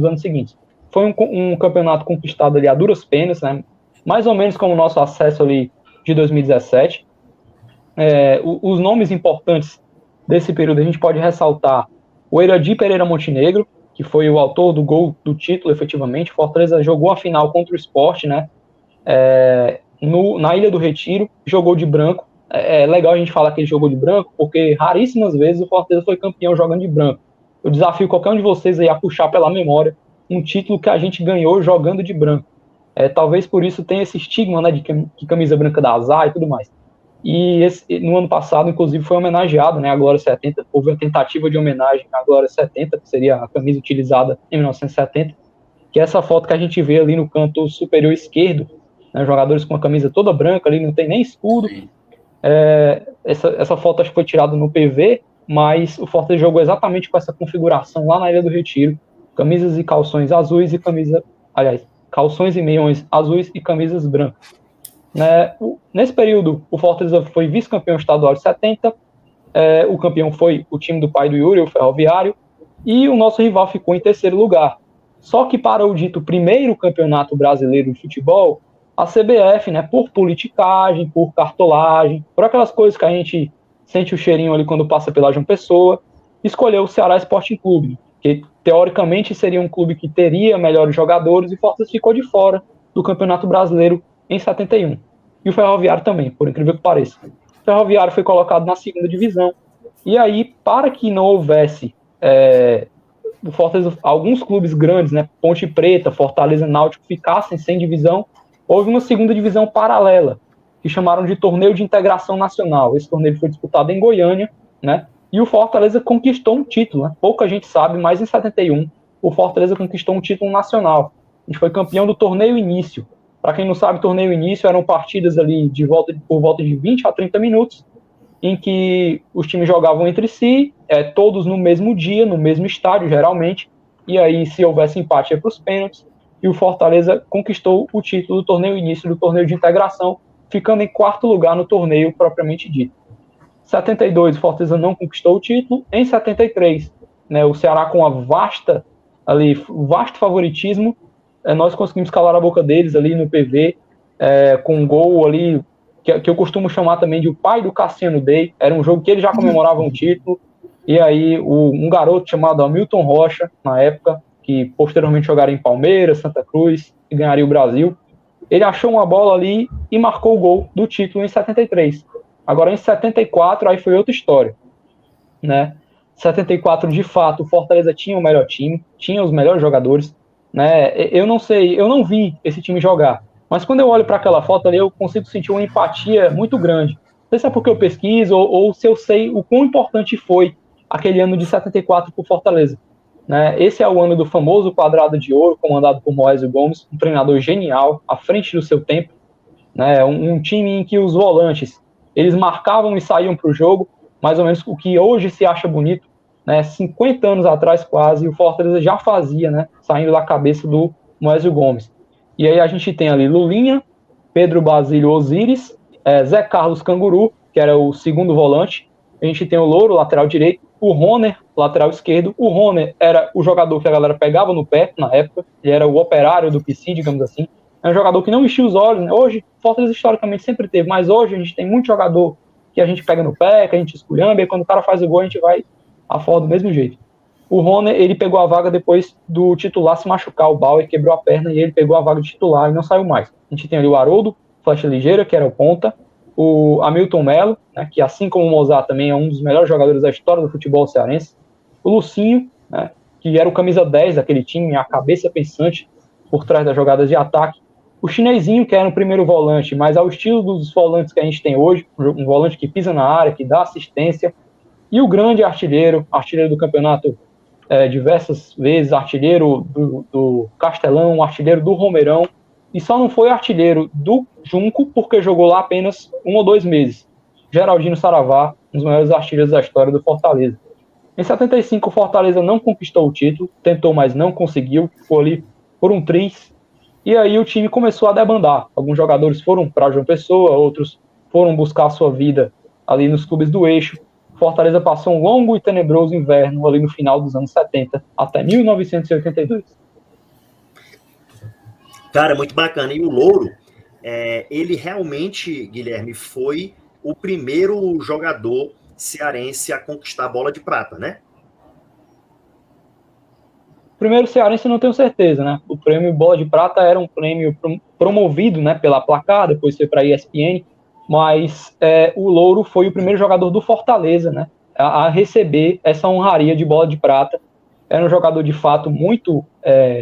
anos seguintes. Foi um campeonato conquistado ali a duras penas, né, mais ou menos como o nosso acesso ali de 2017. Os nomes importantes desse período a gente pode ressaltar o Eradir Pereira Montenegro, que foi o autor do gol do título, efetivamente. Fortaleza jogou a final contra o Sport, né? Na Ilha do Retiro, jogou de branco, é legal a gente falar que ele jogou de branco, porque raríssimas vezes o Fortaleza foi campeão jogando de branco. Eu desafio qualquer um de vocês aí a puxar pela memória um título que a gente ganhou jogando de branco. Talvez por isso tenha esse estigma, né, de camisa branca dá azar e tudo mais. E no ano passado, inclusive, foi homenageado, né, a Glória 70, houve uma tentativa de homenagem à Glória 70, que seria a camisa utilizada em 1970, que é essa foto que a gente vê ali no canto superior esquerdo, né, jogadores com a camisa toda branca, ali não tem nem escudo. Essa foto acho que foi tirada no PV, mas o Fortaleza jogou exatamente com essa configuração lá na Ilha do Retiro, camisas e calções azuis e calções e meiões azuis e camisas brancas. Nesse período, o Fortaleza foi vice-campeão estadual de 70, o campeão foi o time do pai do Yuri, o Ferroviário, e o nosso rival ficou em terceiro lugar. Só que para o dito primeiro campeonato brasileiro de futebol, a CBF, né, por politicagem, por cartolagem, por aquelas coisas que a gente sente o cheirinho ali quando passa pela João Pessoa, escolheu o Ceará Sporting Clube, que teoricamente seria um clube que teria melhores jogadores, e o Fortaleza ficou de fora do Campeonato Brasileiro em 71. E o Ferroviário também, por incrível que pareça. O Ferroviário foi colocado na segunda divisão. E aí, para que não houvesse o Fortaleza, alguns clubes grandes, né, Ponte Preta, Fortaleza, Náutico, ficassem sem divisão, houve uma segunda divisão paralela, que chamaram de Torneio de Integração Nacional. Esse torneio foi disputado em Goiânia, né, e o Fortaleza conquistou um título, né? Pouca gente sabe, mas em 71 o Fortaleza conquistou um título nacional. A gente foi campeão do Torneio Início. Para quem não sabe, Torneio Início eram partidas ali por volta de 20 a 30 minutos, em que os times jogavam entre si, todos no mesmo dia, no mesmo estádio, geralmente, e aí, se houvesse empate, ia para os pênaltis, e o Fortaleza conquistou o título do Torneio Início, do Torneio de Integração, ficando em quarto lugar no torneio propriamente dito. Em 72, o Fortaleza não conquistou o título. Em 73, né, o Ceará com vasto favoritismo, nós conseguimos calar a boca deles ali no PV, com um gol ali, que eu costumo chamar também de o pai do Cassiano Day. Era um jogo que eles já comemoravam o título, e aí um garoto chamado Hamilton Rocha, na época, que posteriormente jogaria em Palmeiras, Santa Cruz, e ganharia o Brasil, ele achou uma bola ali e marcou o gol do título em 73. Agora, em 74, aí foi outra história, né? 74, de fato, o Fortaleza tinha o melhor time, tinha os melhores jogadores, né? Eu não sei, eu não vi esse time jogar, mas quando eu olho para aquela foto ali, eu consigo sentir uma empatia muito grande. Não sei se é porque eu pesquiso ou se eu sei o quão importante foi aquele ano de 74 para o Fortaleza, né? Esse é o ano do famoso quadrado de ouro, comandado por Moésio Gomes, um treinador genial, à frente do seu tempo, né? Um time em que os volantes eles marcavam e saíam para o jogo, mais ou menos o que hoje se acha bonito, né? 50 anos atrás quase, o Fortaleza já fazia, né? Saindo da cabeça do Moésio Gomes. E aí a gente tem ali Lulinha, Pedro Basílio Osíris, Zé Carlos Canguru, que era o segundo volante. A gente tem o Louro, lateral direito, o Roner, lateral esquerdo. O Roner era o jogador que a galera pegava no pé na época, ele era o operário do PC, digamos assim. É um jogador que não enchia os olhos, né? Hoje, Fortaleza historicamente sempre teve, mas hoje a gente tem muito jogador que a gente pega no pé, que a gente esculhamba, e quando o cara faz o gol, a gente vai a fora do mesmo jeito. O Roner, ele pegou a vaga depois do titular se machucar, o Bauer quebrou a perna e ele pegou a vaga de titular e não saiu mais. A gente tem ali o Haroldo, flecha ligeira, que era o ponta, o Hamilton Melo, né, que assim como o Mozart também é um dos melhores jogadores da história do futebol cearense, o Lucinho, né, que era o camisa 10 daquele time, a cabeça pensante por trás das jogadas de ataque, o Chinesinho, que era o primeiro volante, mas ao estilo dos volantes que a gente tem hoje, um volante que pisa na área, que dá assistência, e o grande artilheiro do campeonato diversas vezes, artilheiro do Castelão, artilheiro do Romeirão, e só não foi artilheiro do Junco porque jogou lá apenas 1 ou 2 meses. Geraldino Saravá, um dos maiores artilheiros da história do Fortaleza. Em 75, o Fortaleza não conquistou o título, tentou, mas não conseguiu, ficou ali por um triz, e aí o time começou a debandar. Alguns jogadores foram para João Pessoa, outros foram buscar a sua vida ali nos clubes do eixo. Fortaleza passou um longo e tenebroso inverno ali no final dos anos 70, até 1982. Cara, muito bacana. E o Louro, ele realmente, Guilherme, foi o primeiro jogador cearense a conquistar a bola de prata, né? Primeiro cearense eu não tenho certeza, né? O prêmio Bola de Prata era um prêmio promovido, né, pela Placar, depois foi para a ESPN, mas o Louro foi o primeiro jogador do Fortaleza, né, a receber essa honraria de bola de prata. Era um jogador de fato muito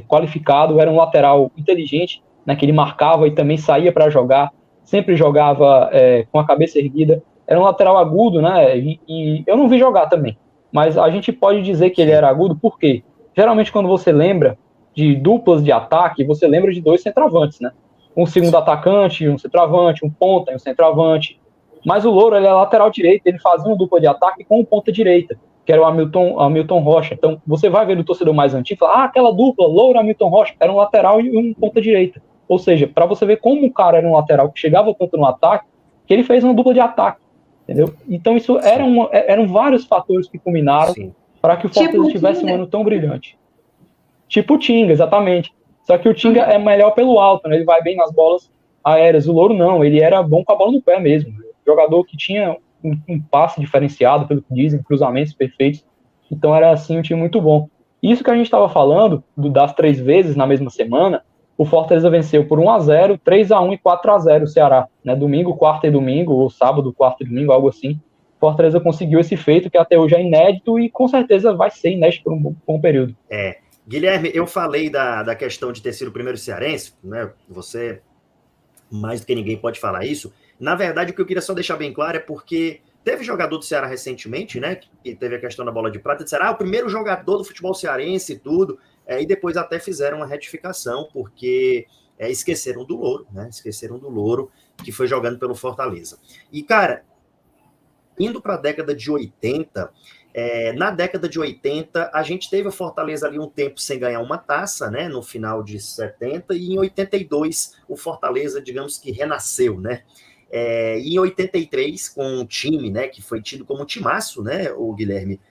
qualificado, era um lateral inteligente, né, que ele marcava e também saía para jogar, sempre jogava com a cabeça erguida, era um lateral agudo, né, e eu não vi jogar também, mas a gente pode dizer que ele era agudo porque geralmente quando você lembra de duplas de ataque, você lembra de dois centroavantes, né, um segundo atacante, um centroavante, um ponta e um centroavante, mas o Louro, ele é lateral direito, ele fazia uma dupla de ataque com o ponta direita, que era o Hamilton Rocha. Então, você vai ver do torcedor mais antigo, falar, aquela dupla, Louro, Hamilton Rocha, era um lateral e um ponta direita. Ou seja, para você ver como o cara era um lateral que chegava tanto no ataque, que ele fez uma dupla de ataque, entendeu? Então, isso eram vários fatores que culminaram para que o Fortaleza tivesse um ano tão brilhante. Tipo o Tinga, exatamente. Só que o Tinga é melhor pelo alto, né? Ele vai bem nas bolas aéreas. O Louro não, ele era bom com a bola no pé mesmo. Jogador que tinha um passe diferenciado, pelo que dizem, cruzamentos perfeitos. Então era assim um time muito bom. Isso que a gente estava falando, das 3 vezes na mesma semana, o Fortaleza venceu por 1-0, 3-1 e 4-0 o Ceará. Né? Domingo, quarta e domingo, ou sábado, quarta e domingo, algo assim. O Fortaleza conseguiu esse feito que até hoje é inédito e com certeza vai ser inédito por um bom período. Guilherme, eu falei da questão de ter sido o primeiro cearense, né? Você, mais do que ninguém, pode falar isso. Na verdade, o que eu queria só deixar bem claro é porque teve jogador do Ceará recentemente, né? Que teve a questão da bola de prata, disseram, o primeiro jogador do futebol cearense e tudo, e depois até fizeram uma retificação, porque esqueceram do Louro, né? Esqueceram do Louro, que foi jogando pelo Fortaleza. E, cara, indo para a década de 80, na década de 80, a gente teve o Fortaleza ali um tempo sem ganhar uma taça, né? No final de 70, e em 82 o Fortaleza, digamos que renasceu, né? E em 83, com um time, né, que foi tido como timaço, né, o Guilherme,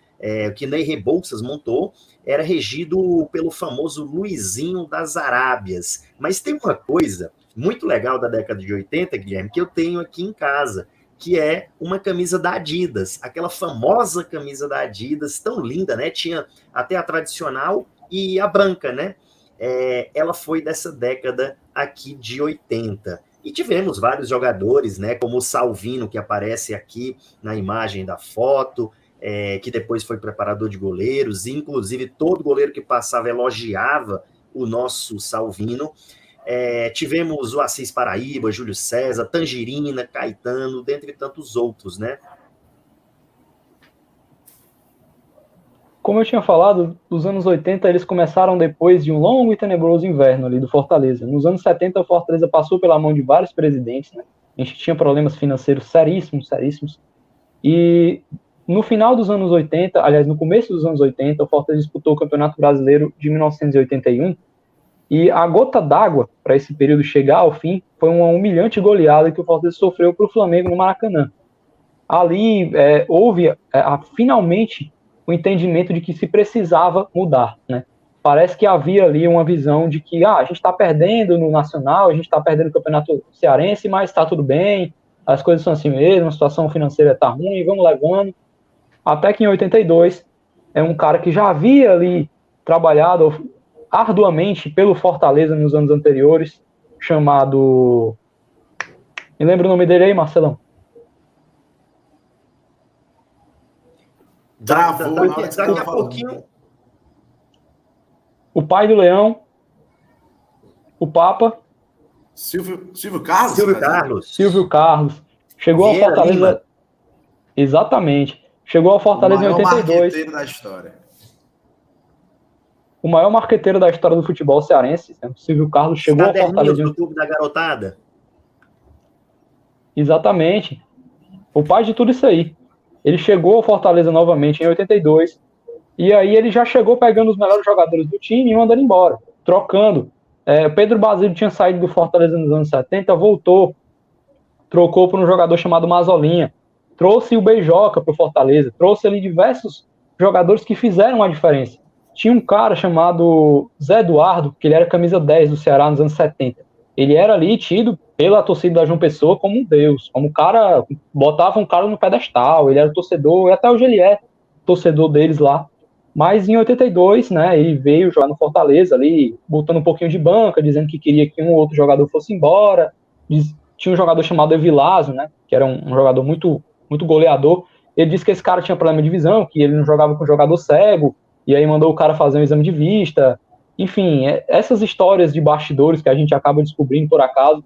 que Ney Rebouças montou, era regido pelo famoso Luizinho das Arábias. Mas tem uma coisa muito legal da década de 80, Guilherme, que eu tenho aqui em casa, que é uma camisa da Adidas, aquela famosa camisa da Adidas, tão linda, né? Tinha até a tradicional e a branca, né? Ela foi dessa década aqui de 80. E tivemos vários jogadores, né? Como o Salvino, que aparece aqui na imagem da foto, que depois foi preparador de goleiros, e inclusive todo goleiro que passava elogiava o nosso Salvino. Tivemos o Assis Paraíba, Júlio César, Tangerina, Caetano, dentre tantos outros, né? Como eu tinha falado, os anos 80 eles começaram depois de um longo e tenebroso inverno ali do Fortaleza. Nos anos 70, o Fortaleza passou pela mão de vários presidentes, né? A gente tinha problemas financeiros seríssimos. E no final dos anos 80, aliás, no começo dos anos 80, o Fortaleza disputou o Campeonato Brasileiro de 1981. E a gota d'água para esse período chegar ao fim foi uma humilhante goleada que o Fortaleza sofreu para o Flamengo no Maracanã. Ali houve finalmente o entendimento de que se precisava mudar, né? Parece que havia ali uma visão de que a gente está perdendo no Nacional, a gente está perdendo o Campeonato Cearense, mas está tudo bem, as coisas são assim mesmo, a situação financeira está ruim, vamos levando. Até que em 82, um cara que já havia ali trabalhado arduamente pelo Fortaleza nos anos anteriores, chamado... Me lembra o nome dele aí, Marcelão? Daqui a pouquinho. O pai do Leão, o Papa. Silvio Carlos? Silvio Carlos. Chegou ao Fortaleza. Lima. Exatamente. Chegou ao Fortaleza em 82. O maior marqueteiro da história. O maior marqueteiro da história do futebol cearense, Silvio Carlos, chegou ao Fortaleza. Do clube da garotada. Exatamente. O pai de tudo isso aí. Ele chegou ao Fortaleza novamente em 82, e aí ele já chegou pegando os melhores jogadores do time e mandando embora, trocando. Pedro Basílio tinha saído do Fortaleza nos anos 70, voltou, trocou por um jogador chamado Mazolinha, trouxe o Beijoca para o Fortaleza, trouxe ali diversos jogadores que fizeram a diferença. Tinha um cara chamado Zé Eduardo, que ele era camisa 10 do Ceará nos anos 70. Ele era ali tido pela torcida da João Pessoa como um deus, como um cara, botava um cara no pedestal, ele era torcedor, e até hoje ele é torcedor deles lá. Mas em 82, né, ele veio jogar no Fortaleza ali, botando um pouquinho de banca, dizendo que queria que um ou outro jogador fosse embora, tinha um jogador chamado Evilásio, né, que era um jogador muito, muito goleador. Ele disse que esse cara tinha problema de visão, que ele não jogava com jogador cego, e aí mandou o cara fazer um exame de vista. Enfim, essas histórias de bastidores que a gente acaba descobrindo por acaso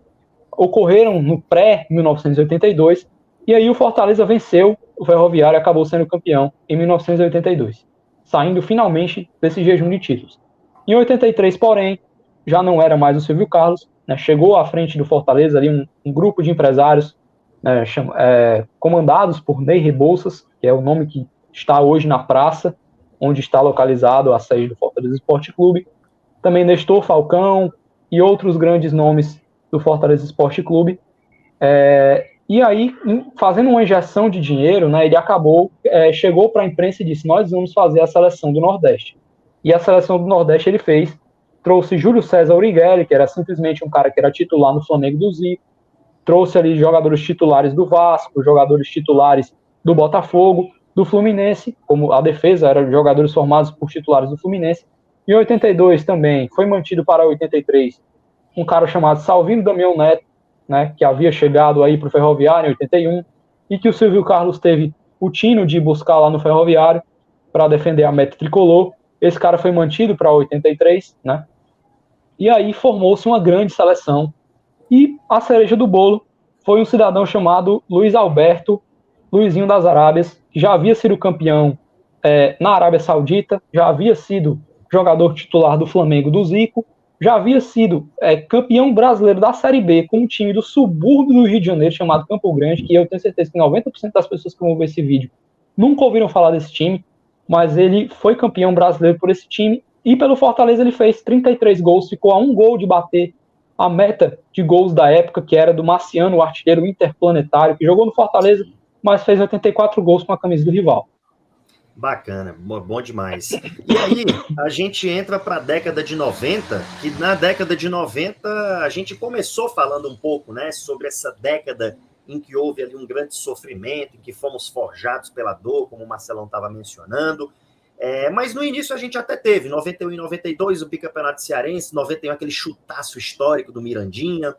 ocorreram no pré-1982, e aí o Fortaleza venceu o Ferroviário e acabou sendo campeão em 1982, saindo finalmente desse jejum de títulos. Em 83, porém, já não era mais o Silvio Carlos, né, chegou à frente do Fortaleza ali um grupo de empresários, né, comandados por Ney Rebouças, que é o nome que está hoje na praça, onde está localizado a sede do Fortaleza Esporte Clube. Também Nestor Falcão e outros grandes nomes do Fortaleza Esporte Clube. E aí, fazendo uma injeção de dinheiro, né, ele chegou para a imprensa e disse: nós vamos fazer a seleção do Nordeste. E a seleção do Nordeste ele fez, trouxe Júlio César Urighelli, que era simplesmente um cara que era titular no Flamengo do Zico, trouxe ali jogadores titulares do Vasco, jogadores titulares do Botafogo, do Fluminense, como a defesa era de jogadores formados por titulares do Fluminense. Em 82 também foi mantido para 83 um cara chamado Salvino Damião Neto, né, que havia chegado aí para o Ferroviário em 81, e que o Silvio Carlos teve o tino de buscar lá no Ferroviário para defender a meta tricolor. Esse cara foi mantido para 83, né? E aí formou-se uma grande seleção. E a cereja do bolo foi um cidadão chamado Luiz Alberto Luizinho das Arábias, que já havia sido campeão na Arábia Saudita, já havia sido jogador titular do Flamengo do Zico, já havia sido campeão brasileiro da Série B com um time do subúrbio do Rio de Janeiro chamado Campo Grande, que eu tenho certeza que 90% das pessoas que vão ver esse vídeo nunca ouviram falar desse time, mas ele foi campeão brasileiro por esse time, e pelo Fortaleza ele fez 33 gols, ficou a um gol de bater a meta de gols da época, que era do Marciano, o artilheiro interplanetário, que jogou no Fortaleza, mas fez 84 gols com a camisa do rival. Bacana, bom demais. E aí, a gente entra para a década de 90, que na década de 90 a gente começou falando um pouco, né, sobre essa década em que houve ali um grande sofrimento, em que fomos forjados pela dor, como o Marcelão estava mencionando. Mas no início a gente até teve, 91 e 92, o bicampeonato cearense, 91 aquele chutaço histórico do Mirandinha,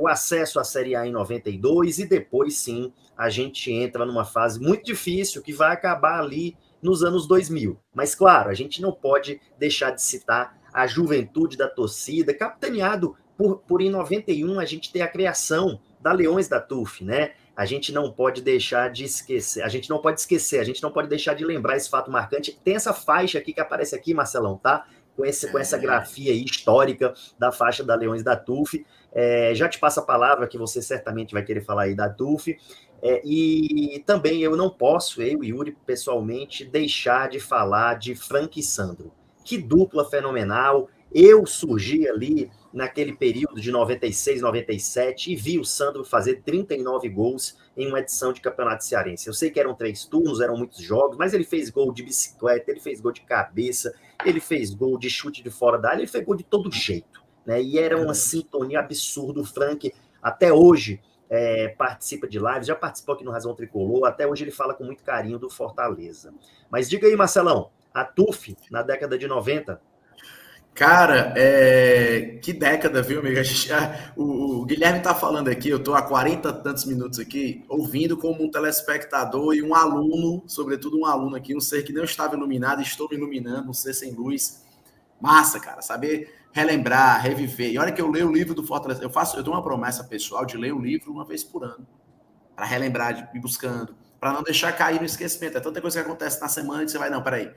o acesso à Série A em 92, e depois sim a gente entra numa fase muito difícil que vai acabar ali nos anos 2000. Mas claro, a gente não pode deixar de citar a juventude da torcida, capitaneado por em 91 a gente ter a criação da Leões da TUF, né? A gente não pode deixar de esquecer, a gente não pode deixar de lembrar esse fato marcante. Tem essa faixa aqui que aparece aqui, Marcelão, tá? Com essa grafia aí histórica da faixa da Leões da TUF. Já te passo a palavra, que você certamente vai querer falar aí da TUF. E também eu não posso, eu e Yuri, pessoalmente, deixar de falar de Frank e Sandro. Que dupla fenomenal. Eu surgi ali naquele período de 96, 97 e vi o Sandro fazer 39 gols em uma edição de Campeonato Cearense. Eu sei que eram 3 turnos, eram muitos jogos, mas ele fez gol de bicicleta, ele fez gol de cabeça, ele fez gol de chute de fora da área, ele fez gol de todo jeito, né? E era uma sintonia absurda. O Frank, até hoje, participa de lives, já participou aqui no Razão Tricolor, até hoje ele fala com muito carinho do Fortaleza. Mas diga aí, Marcelão, a TUF na década de 90... Cara, que década, viu, amigo? O Guilherme tá falando aqui, eu tô há 40 e tantos minutos aqui, ouvindo como um telespectador e um aluno, sobretudo um aluno aqui, um ser que não estava iluminado, estou me iluminando, um ser sem luz. Massa, cara, saber relembrar, reviver. E olha que eu leio o livro do Fortaleza, eu dou uma promessa pessoal de ler o livro uma vez por ano, para relembrar, de ir buscando, para não deixar cair no esquecimento. É tanta coisa que acontece na semana que você vai, não, peraí,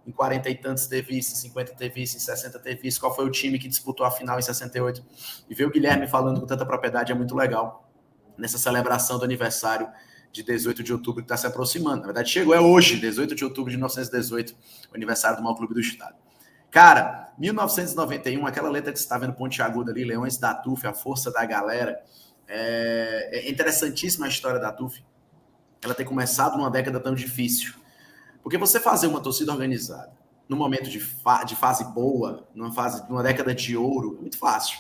em 40 e tantos teve isso, em 50 teve isso, em 60 teve isso, qual foi o time que disputou a final em 68. E ver o Guilherme falando com tanta propriedade é muito legal, nessa celebração do aniversário de 18 de outubro que está se aproximando. Na verdade, chegou, hoje, 18 de outubro de 1918, o aniversário do maior clube do estado. Cara, 1991, aquela letra que você está vendo pontiaguda ali, Leões da TUF, a força da galera, é interessantíssima a história da TUF, ela ter começado numa década tão difícil. Porque você fazer uma torcida organizada num momento de fase boa, numa década de ouro, é muito fácil.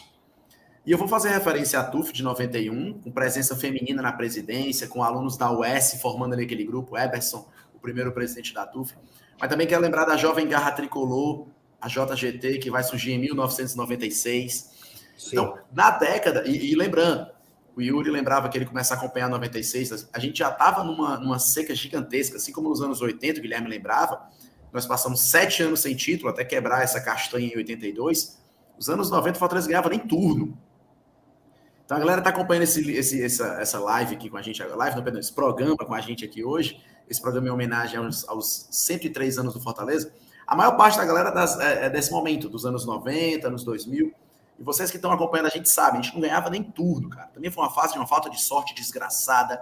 E eu vou fazer referência à TUF de 91, com presença feminina na presidência, com alunos da UES formando ali aquele grupo, Eberson, o primeiro presidente da TUF. Mas também quero lembrar da Jovem Garra Tricolor, a JGT, que vai surgir em 1996. Sim. Então, na década, e lembrando, O Yuri lembrava que ele começa a acompanhar 96. A gente já estava numa seca gigantesca, assim como nos anos 80, o Guilherme lembrava. Nós passamos 7 anos sem título, até quebrar essa castanha em 82. Os anos 90, o Fortaleza ganhava nem turno. Então a galera está acompanhando essa live aqui com a gente, esse programa com a gente aqui hoje. Esse programa em homenagem aos 103 anos do Fortaleza. A maior parte da galera é desse momento, dos anos 90, anos 2000. E vocês que estão acompanhando a gente sabem, a gente não ganhava nem turno, cara. Também foi uma fase de uma falta de sorte desgraçada.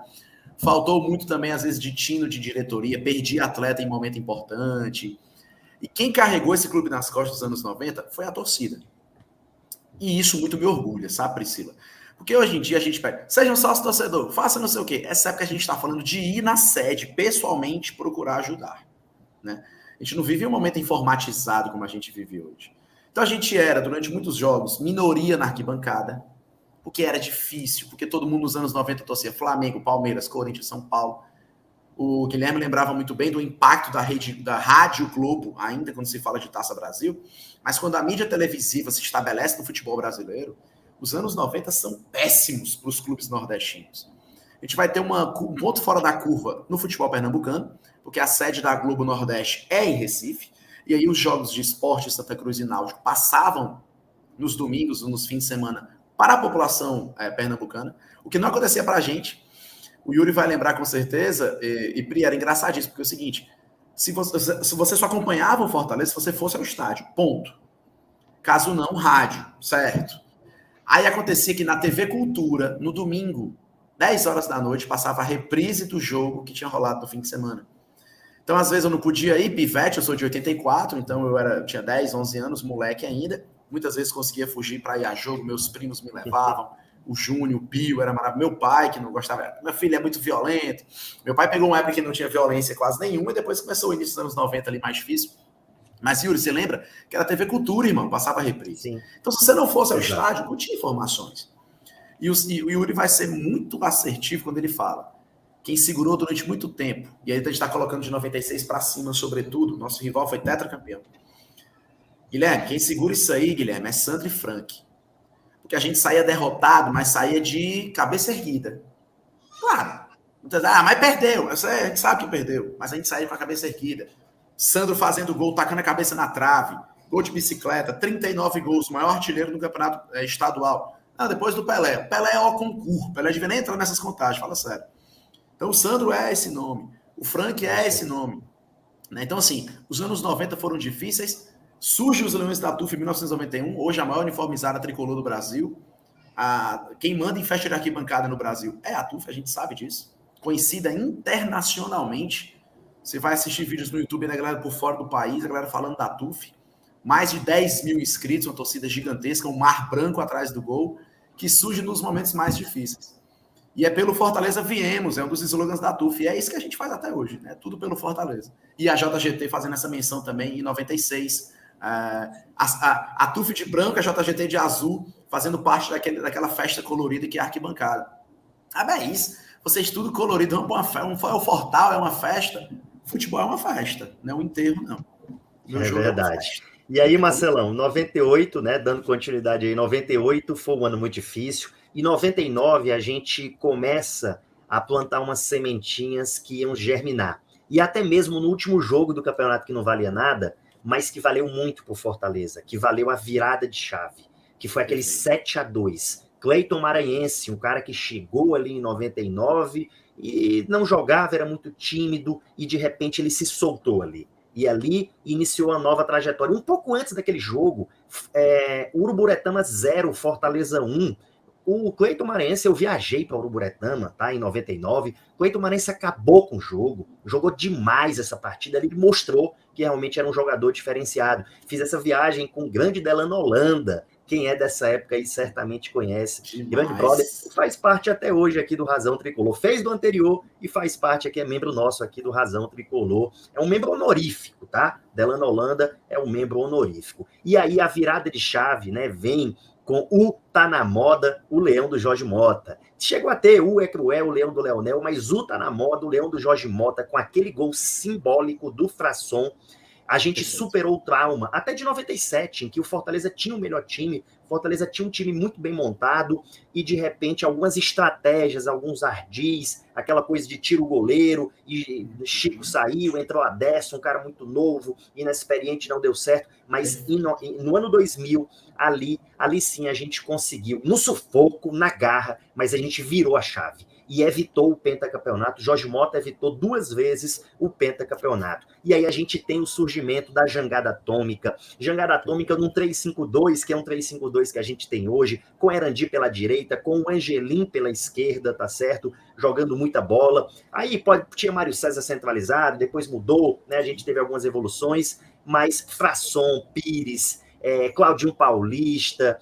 Faltou muito também, às vezes, de tino de diretoria. Perdi atleta em momento importante. E quem carregou esse clube nas costas dos anos 90 foi a torcida. E isso muito me orgulha, sabe, Priscila? Porque hoje em dia a gente pega, seja um sócio torcedor, faça não sei o quê. Essa época a gente está falando de ir na sede, pessoalmente, procurar ajudar. Né? A gente não vive um momento informatizado como a gente vive hoje. Então a gente era, durante muitos jogos, minoria na arquibancada, porque era difícil, porque todo mundo nos anos 90 torcia Flamengo, Palmeiras, Corinthians, São Paulo. O Guilherme lembrava muito bem do impacto da Rádio Globo, ainda quando se fala de Taça Brasil, mas quando a mídia televisiva se estabelece no futebol brasileiro, os anos 90 são péssimos para os clubes nordestinos. A gente vai ter um ponto fora da curva no futebol pernambucano, porque a sede da Globo Nordeste é em Recife, e aí os jogos de esporte Santa Cruz e Náutico passavam nos domingos ou nos fins de semana para a população pernambucana, o que não acontecia para a gente. O Yuri vai lembrar com certeza, e Pri, era engraçadíssimo, porque é o seguinte, se você só acompanhava o Fortaleza se você fosse ao estádio, ponto. Caso não, rádio, certo? Aí acontecia que na TV Cultura, no domingo, 10 horas da noite, passava a reprise do jogo que tinha rolado no fim de semana. Então, às vezes, eu não podia ir, pivete, eu sou de 84, então eu tinha 10, 11 anos, moleque ainda. Muitas vezes conseguia fugir para ir a jogo, meus primos me levavam, o Júnior, o Pio, era maravilhoso. Meu pai, que não gostava, meu filho é muito violento. Meu pai pegou uma época que não tinha violência quase nenhuma, e depois começou o início dos anos 90 ali mais difícil. Mas, Yuri, você lembra que era TV Cultura, irmão, passava a reprise. Sim. Então, se você não fosse ao estádio, não tinha informações. E o Yuri vai ser muito assertivo quando ele fala. Quem segurou durante muito tempo, e aí a gente está colocando de 96 para cima, sobretudo, nosso rival foi tetracampeão. Guilherme, quem segura isso aí, Guilherme, é Sandro e Frank. Porque a gente saía derrotado, mas saía de cabeça erguida. Claro. Mas perdeu. A gente sabe que perdeu, mas a gente saía com a cabeça erguida. Sandro fazendo gol, tacando a cabeça na trave, gol de bicicleta, 39 gols, o maior artilheiro do campeonato estadual. Não, depois do Pelé. Pelé é o concurso. Pelé devia nem entrar nessas contagens, fala sério. Então o Sandro é esse nome, o Frank é esse nome. Então, assim, os anos 90 foram difíceis. Surge os Leões da TUF em 1991, hoje a maior uniformizada tricolor do Brasil. Quem manda em festa de arquibancada no Brasil é a TUF, a gente sabe disso. Conhecida internacionalmente. Você vai assistir vídeos no YouTube da galera por fora do país, a galera falando da TUF. Mais de 10 mil inscritos, uma torcida gigantesca, um mar branco atrás do gol, que surge nos momentos mais difíceis. E é pelo Fortaleza viemos, é um dos slogans da TUF, e é isso que a gente faz até hoje, né? Tudo pelo Fortaleza. E a JGT fazendo essa menção também em 96. A TUF de branco, a JGT de azul, fazendo parte daquela festa colorida que é a arquibancada. É isso. Vocês tudo colorido, vamos para uma festa. O Fortal é uma festa, futebol é uma festa, não é um enterro, não. É verdade. E aí, Marcelão, 98, né, dando continuidade aí, 98 foi um ano muito difícil. Em 99, a gente começa a plantar umas sementinhas que iam germinar. E até mesmo no último jogo do campeonato que não valia nada, mas que valeu muito por Fortaleza, que valeu a virada de chave, que foi aquele 7-2. Cleiton Maranhense, um cara que chegou ali em 99 e não jogava, era muito tímido, e de repente ele se soltou ali. E ali iniciou a nova trajetória. Um pouco antes daquele jogo, Uruburetama 0, Fortaleza 1. O Cleiton Maranhense, eu viajei para Uruburetama, tá, em 99. Cleiton Maranhense acabou com o jogo, jogou demais essa partida. Ele mostrou que realmente era um jogador diferenciado. Fiz essa viagem com o grande Delano Holanda. Quem é dessa época aí certamente conhece. Demais. Grande brother, faz parte até hoje aqui do Razão Tricolor. Fez do anterior e faz parte aqui, é membro nosso aqui do Razão Tricolor. É um membro honorífico, tá? Delano Holanda é um membro honorífico. E aí a virada de chave, né, vem com o Tá na Moda, o Leão do Jorge Mota. Chegou a ter o É Cruel, o Leão do Leonel, mas o Tá na Moda, o Leão do Jorge Mota, com aquele gol simbólico do Frasson. A gente superou o trauma, até de 97, em que o Fortaleza tinha o melhor time, o Fortaleza tinha um time muito bem montado, e de repente algumas estratégias, alguns ardis, aquela coisa de tira o goleiro, e Chico saiu, entrou a Adécio, um cara muito novo, inexperiente, não deu certo, mas no ano 2000, ali sim a gente conseguiu, no sufoco, na garra, mas a gente virou a chave e evitou o pentacampeonato. Jorge Mota evitou 2 vezes o pentacampeonato. E aí a gente tem o surgimento da jangada atômica. Jangada atômica num 3-5-2, que é um 3-5-2 que a gente tem hoje, com Erandi pela direita, com o Angelim pela esquerda, tá certo? Jogando muita bola. Aí tinha Mário César centralizado, depois mudou, né? A gente teve algumas evoluções, mas Frasson, Pires, Claudinho Paulista,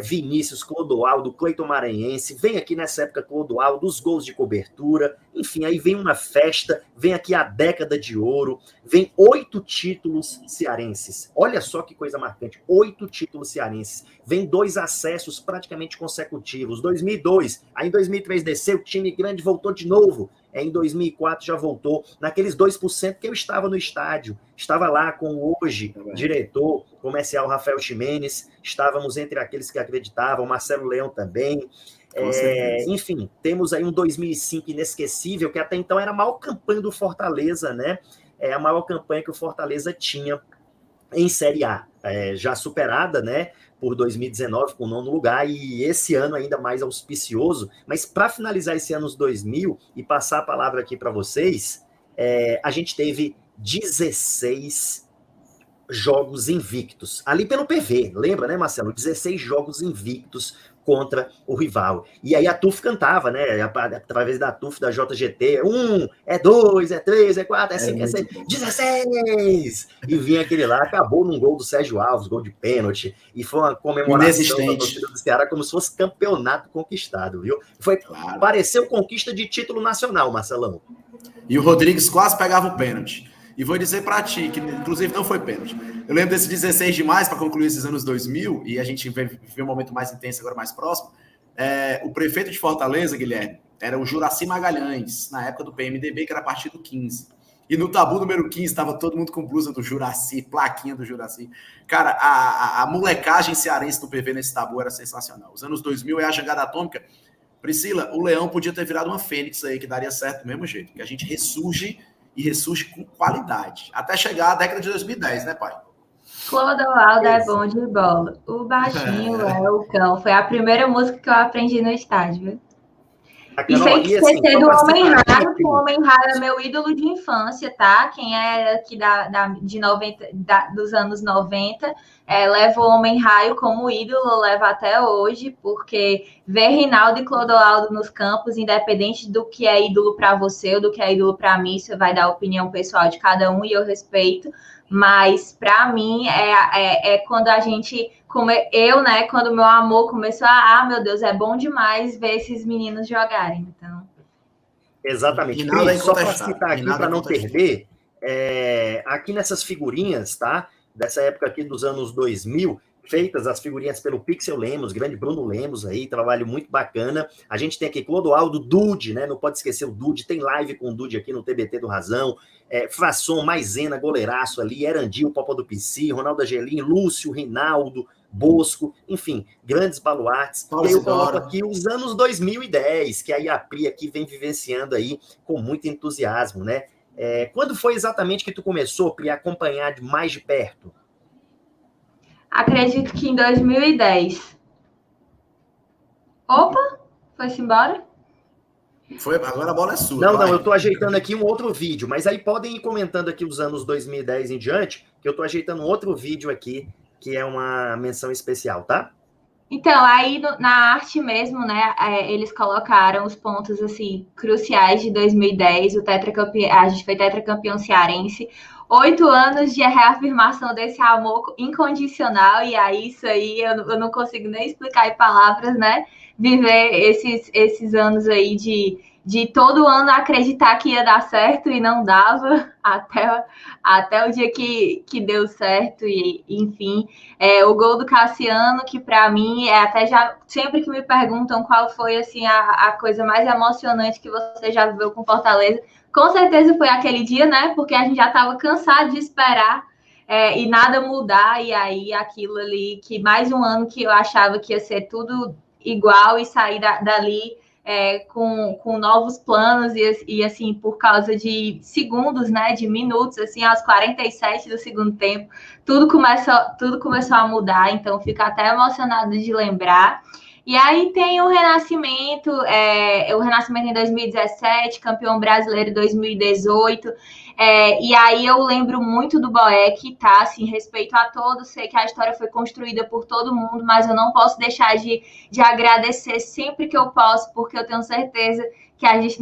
Vinícius, Clodoaldo, Cleiton Maranhense, vem aqui nessa época Clodoaldo, os gols de cobertura, enfim, aí vem uma festa, vem aqui a década de ouro, vem 8 títulos cearenses, olha só que coisa marcante, 8 títulos cearenses, vem 2 acessos praticamente consecutivos, 2002, aí em 2003 desceu, o time grande voltou de novo, em 2004 já voltou, naqueles 2% que eu estava no estádio, estava lá com o hoje diretor comercial Rafael Ximenes, estávamos entre aqueles que acreditavam, Marcelo Leão também, enfim, temos aí um 2005 inesquecível, que até então era a maior campanha do Fortaleza, né? A maior campanha que o Fortaleza tinha em Série A, já superada, né, por 2019 com o 9º lugar, e esse ano ainda mais auspicioso. Mas para finalizar esse ano 2000 e passar a palavra aqui para vocês, a gente teve 16 jogos invictos, ali pelo PV, lembra, né, Marcelo? 16 jogos invictos contra o rival. E aí a TUF cantava, né, através da TUF, da JGT, 1, 2, 3, 4, 5, 6, 16! E vinha aquele lá, acabou num gol do Sérgio Alves, gol de pênalti, e foi uma comemoração da torcida do Ceará como se fosse campeonato conquistado, viu? Pareceu conquista de título nacional, Marcelão. E o Rodrigues quase pegava o pênalti. E vou dizer para ti, que inclusive não foi pênalti. Eu lembro desse 16 de maio, para concluir esses anos 2000, e a gente vê um momento mais intenso agora, mais próximo. O prefeito de Fortaleza, Guilherme, era o Juraci Magalhães, na época do PMDB, que era partido 15. E no tabu número 15, estava todo mundo com blusa do Juraci, plaquinha do Juraci. Cara, a molecagem cearense do PV nesse tabu era sensacional. Os anos 2000 é a jangada atômica. Priscila, o Leão podia ter virado uma fênix aí, que daria certo do mesmo jeito, que a gente ressurge e ressurge com qualidade. Até chegar à década de 2010, né, pai? Clodoaldo é bom de bola. O baixinho é o cão. Foi a primeira música que eu aprendi no estádio, viu? E sem esquecer do Homem Raio, que o Homem Raio é meu ídolo de infância, tá? Quem é aqui dos anos 90 leva o Homem Raio como ídolo, leva até hoje, porque ver Rinaldo e Clodoaldo nos campos, independente do que é ídolo para você ou do que é ídolo para mim, isso vai dar a opinião pessoal de cada um e eu respeito. Mas para mim quando a gente, quando meu amor começou meu Deus, é bom demais ver esses meninos jogarem. Então, exatamente. Cris, só para citar aqui para não perder, aqui nessas figurinhas, tá? Dessa época aqui dos anos 2000, feitas as figurinhas pelo Pixel Lemos, grande Bruno Lemos aí, trabalho muito bacana. A gente tem aqui Clodoaldo, Dude, né? Não pode esquecer o Dude, tem live com o Dude aqui no TBT do Razão. Frasson, Maisena, goleiraço ali, Erandi, o Popa do PC, Ronaldo Angelim, Lúcio, Reinaldo, Bosco, enfim, grandes baluartes. E aí eu coloco aqui os anos 2010, que aí a Pri aqui vem vivenciando aí com muito entusiasmo, né? Quando foi exatamente que tu começou, Pri, a acompanhar mais de perto? Acredito que em 2010. Opa, foi-se embora? Agora a bola é sua. Não, eu tô ajeitando aqui um outro vídeo, mas aí podem ir comentando aqui os anos 2010 em diante, que eu tô ajeitando um outro vídeo aqui, que é uma menção especial, tá? Então, aí na arte mesmo, né, eles colocaram os pontos, assim, cruciais de 2010, a gente foi tetracampeão cearense, 8 anos de reafirmação desse amor incondicional, e aí isso aí eu não consigo nem explicar em palavras, né, viver esses anos aí de todo ano acreditar que ia dar certo e não dava, até o dia que deu certo, e enfim, o gol do Cassiano, que para mim, até já, sempre que me perguntam qual foi assim, a coisa mais emocionante que você já viveu com Fortaleza, com certeza foi aquele dia, né, porque a gente já estava cansado de esperar, e nada mudar, e aí aquilo ali, que mais um ano que eu achava que ia ser tudo igual e sair dali com novos planos e assim, por causa de segundos, né, de minutos, assim, aos 47 do segundo tempo, tudo começou a mudar, então fico até emocionado de lembrar. E aí tem o Renascimento em 2017, campeão brasileiro em 2018, e aí eu lembro muito do Boeck, tá? Assim, respeito a todos, sei que a história foi construída por todo mundo, mas eu não posso deixar de agradecer sempre que eu posso, porque eu tenho certeza que a gente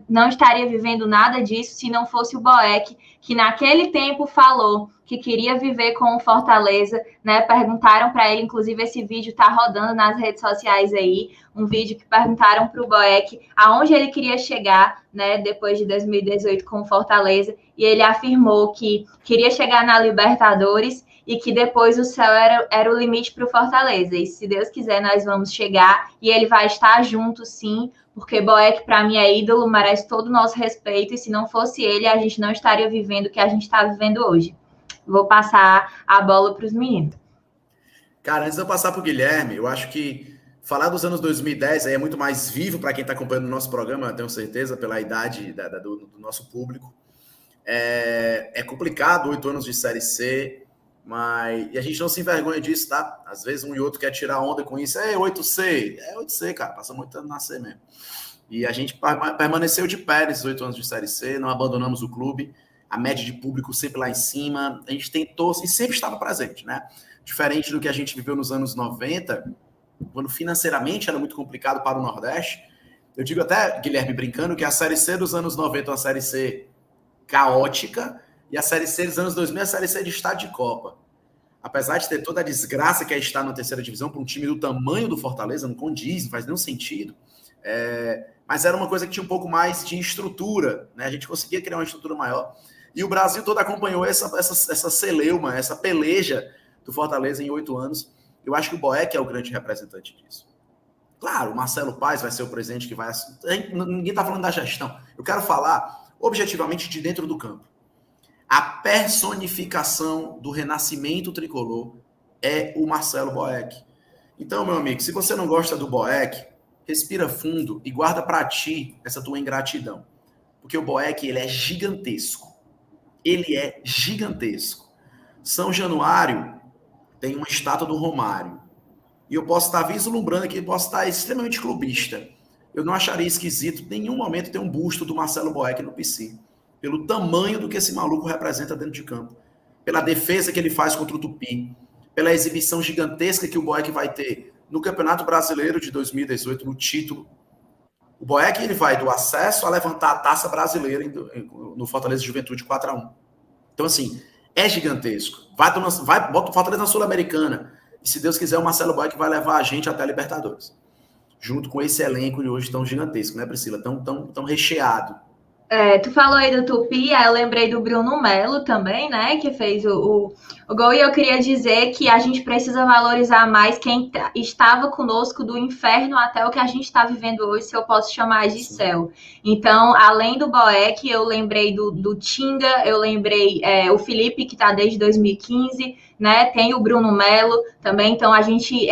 não estaria vivendo nada disso se não fosse o Boeck, que naquele tempo falou que queria viver com o Fortaleza, né? Perguntaram para ele, inclusive esse vídeo está rodando nas redes sociais aí, um vídeo que perguntaram para o Boeck aonde ele queria chegar, né? Depois de 2018 com o Fortaleza, e ele afirmou que queria chegar na Libertadores e que depois o céu era o limite para o Fortaleza. E se Deus quiser, nós vamos chegar e ele vai estar junto, sim, porque Boeck, para mim, é ídolo, merece todo o nosso respeito, e se não fosse ele, a gente não estaria vivendo o que a gente está vivendo hoje. Vou passar a bola para os meninos. Cara, antes de eu passar para o Guilherme, eu acho que falar dos anos 2010 aí é muito mais vivo para quem está acompanhando o nosso programa, tenho certeza, pela idade do nosso público. É complicado, 8 anos de Série C, e a gente não se envergonha disso, tá? Às vezes um e outro quer tirar onda com isso. 8C. É 8C, cara, passa muito ano na C mesmo. E a gente permaneceu de pé nesses 8 anos de Série C, não abandonamos o clube, a média de público sempre lá em cima, a gente tentou e sempre estava presente, né? Diferente do que a gente viveu nos anos 90, quando financeiramente era muito complicado para o Nordeste. Eu digo até, Guilherme, brincando, que a Série C dos anos 90 é uma Série C caótica, e a Série C dos anos 2000 é a Série C de estádio de Copa. Apesar de ter toda a desgraça que é estar na terceira divisão para um time do tamanho do Fortaleza, não condiz, não faz nenhum sentido. Mas era uma coisa que tinha um pouco mais de estrutura, né? A gente conseguia criar uma estrutura maior. E o Brasil todo acompanhou essa celeuma, essa peleja do Fortaleza em 8 anos. Eu acho que o Boeck é o grande representante disso. Claro, o Marcelo Paes vai ser o presidente que vai... Ninguém está falando da gestão. Eu quero falar, objetivamente, de dentro do campo. A personificação do renascimento tricolor é o Marcelo Boeck. Então, meu amigo, se você não gosta do Boeck, respira fundo e guarda para ti essa tua ingratidão. Porque o Boeck, ele é gigantesco. Ele é gigantesco. São Januário tem uma estátua do Romário. E eu posso estar vislumbrando aqui, posso estar extremamente clubista. Eu não acharia esquisito em nenhum momento ter um busto do Marcelo Boeck no PC. Pelo tamanho do que esse maluco representa dentro de campo. Pela defesa que ele faz contra o Tupi. Pela exibição gigantesca que o Boeck vai ter no Campeonato Brasileiro de 2018, no título. O Boeck, ele vai do acesso a levantar a taça brasileira no Fortaleza Juventude 4-1. Então, assim, é gigantesco. Bota o Fortaleza na Sul-Americana. E, se Deus quiser, o Marcelo Boeck vai levar a gente até a Libertadores. Junto com esse elenco de hoje tão gigantesco, né, Priscila? Tão recheado. Tu falou aí do Tupi, aí eu lembrei do Bruno Melo também, né, que fez o gol, e eu queria dizer que a gente precisa valorizar mais quem estava conosco do inferno até o que a gente está vivendo hoje, se eu posso chamar de céu. Então, além do Boeck, eu lembrei do Tinga, eu lembrei o Felipe, que está desde 2015, né, tem o Bruno Melo também, então a gente...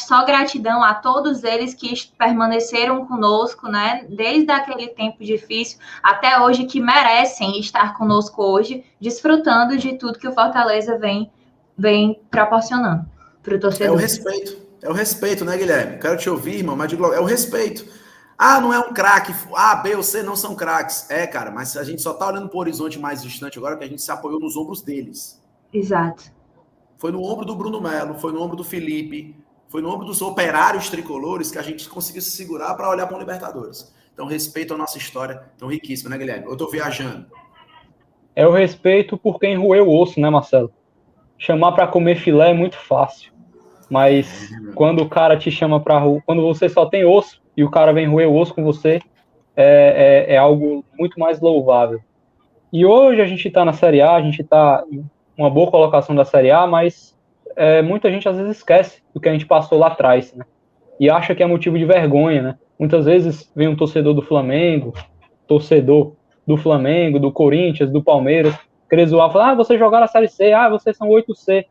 só gratidão a todos eles que permaneceram conosco, né, desde aquele tempo difícil até hoje, que merecem estar conosco hoje, desfrutando de tudo que o Fortaleza vem proporcionando para o torcedor. É o respeito, né, Guilherme? Quero te ouvir, irmão, mas é o respeito. Ah, não é um craque, A, B ou C não são craques. Cara, mas a gente só tá olhando para o horizonte mais distante agora, que a gente se apoiou nos ombros deles. Exato. Foi no ombro do Bruno Melo, foi no ombro do Felipe, foi no ombro dos operários tricolores que a gente conseguiu se segurar para olhar para o Libertadores. Então, respeito à nossa história tão riquíssima, né, Guilherme? Eu estou viajando. É o respeito por quem roeu o osso, né, Marcelo? Chamar para comer filé é muito fácil. Mas quando o cara te chama para rua, quando você só tem osso e o cara vem roer o osso com você, é algo muito mais louvável. E hoje a gente está na Série A, a gente está em uma boa colocação da Série A, mas muita gente às vezes esquece do que a gente passou lá atrás, né? E acha que é motivo de vergonha, né? Muitas vezes vem um torcedor do Flamengo, do Corinthians, do Palmeiras, querer zoar, falar, vocês jogaram a Série C, vocês são 8C.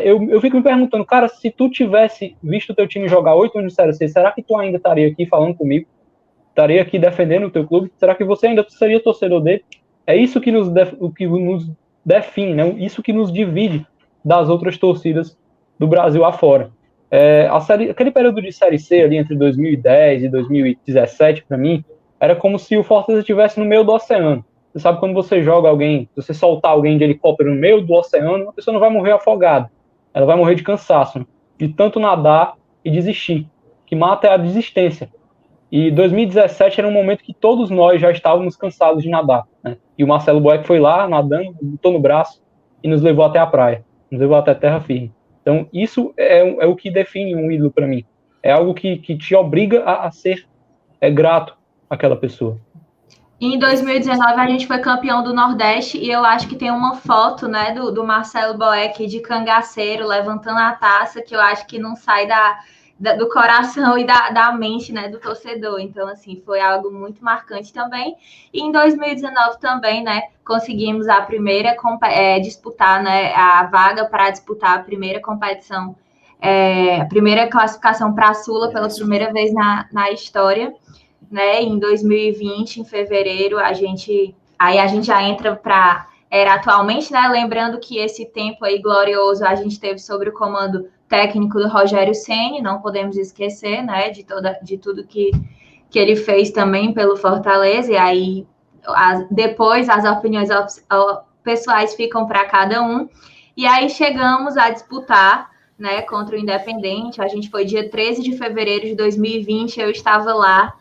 Eu fico me perguntando, cara, se tu tivesse visto o teu time jogar 8 anos de Série C, será que tu ainda estaria aqui falando comigo? Estaria aqui defendendo o teu clube? Será que você ainda seria torcedor dele? É isso que nos define, né? Isso que nos divide das outras torcidas do Brasil afora. Aquele período de Série C ali entre 2010 e 2017, para mim, era como se o Fortaleza estivesse no meio do oceano. Você sabe quando você joga alguém, se você soltar alguém de helicóptero no meio do oceano, a pessoa não vai morrer afogada. Ela vai morrer de cansaço, né? De tanto nadar e desistir. O que mata é a desistência. E 2017 era um momento que todos nós já estávamos cansados de nadar, né? E o Marcelo Boeck foi lá, nadando, botou no braço e nos levou até a praia, nos levou até a terra firme. Então, isso é o que define um ídolo para mim. É algo que te obriga a ser grato àquela pessoa. Em 2019, a gente foi campeão do Nordeste e eu acho que tem uma foto, né, do Marcelo Boeck de cangaceiro levantando a taça, que eu acho que não sai do coração e da mente, né, do torcedor. Então, assim, foi algo muito marcante também. E em 2019 também, né, conseguimos a primeira disputar, né, a vaga para disputar a primeira competição, a primeira classificação para a Sula pela primeira vez na história. Né, em 2020, em fevereiro, a gente já entra para era atualmente, né? Lembrando que esse tempo aí glorioso a gente teve sobre o comando técnico do Rogério Ceni, não podemos esquecer, né? De tudo que ele fez também pelo Fortaleza, e aí depois as opiniões pessoais ficam para cada um, e aí chegamos a disputar, né, contra o Independente. A gente foi dia 13 de fevereiro de 2020, eu estava lá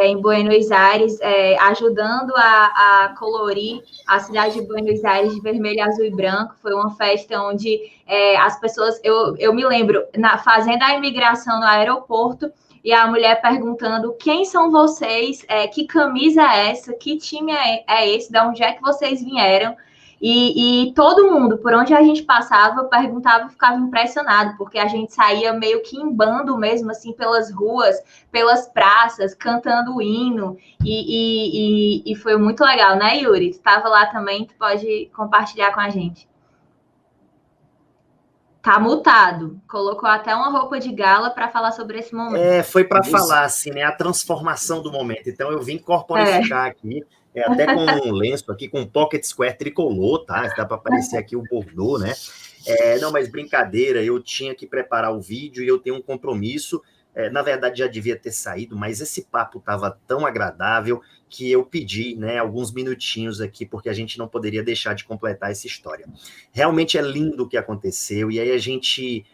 em Buenos Aires, ajudando a colorir a cidade de Buenos Aires de vermelho, azul e branco. Foi uma festa onde as pessoas... Eu me lembro, fazendo a imigração no aeroporto, e a mulher perguntando quem são vocês, que camisa é essa, que time é esse, de onde é que vocês vieram. E todo mundo, por onde a gente passava, perguntava e ficava impressionado, porque a gente saía meio que em bando mesmo, assim, pelas ruas, pelas praças, cantando o hino, e foi muito legal, né, Yuri? Tu estava lá também, tu pode compartilhar com a gente. Tá mutado. Colocou até uma roupa de gala para falar sobre esse momento. Foi para falar, assim, né, a transformação do momento. Então, eu vim corporificar aqui, até com um lenço aqui, com um pocket square tricolor, tá? Dá para aparecer aqui o bordô, né? Não, mas brincadeira, eu tinha que preparar o vídeo e eu tenho um compromisso. Na verdade, já devia ter saído, mas esse papo estava tão agradável que eu pedi, né, alguns minutinhos aqui, porque a gente não poderia deixar de completar essa história. Realmente é lindo o que aconteceu, e aí a gente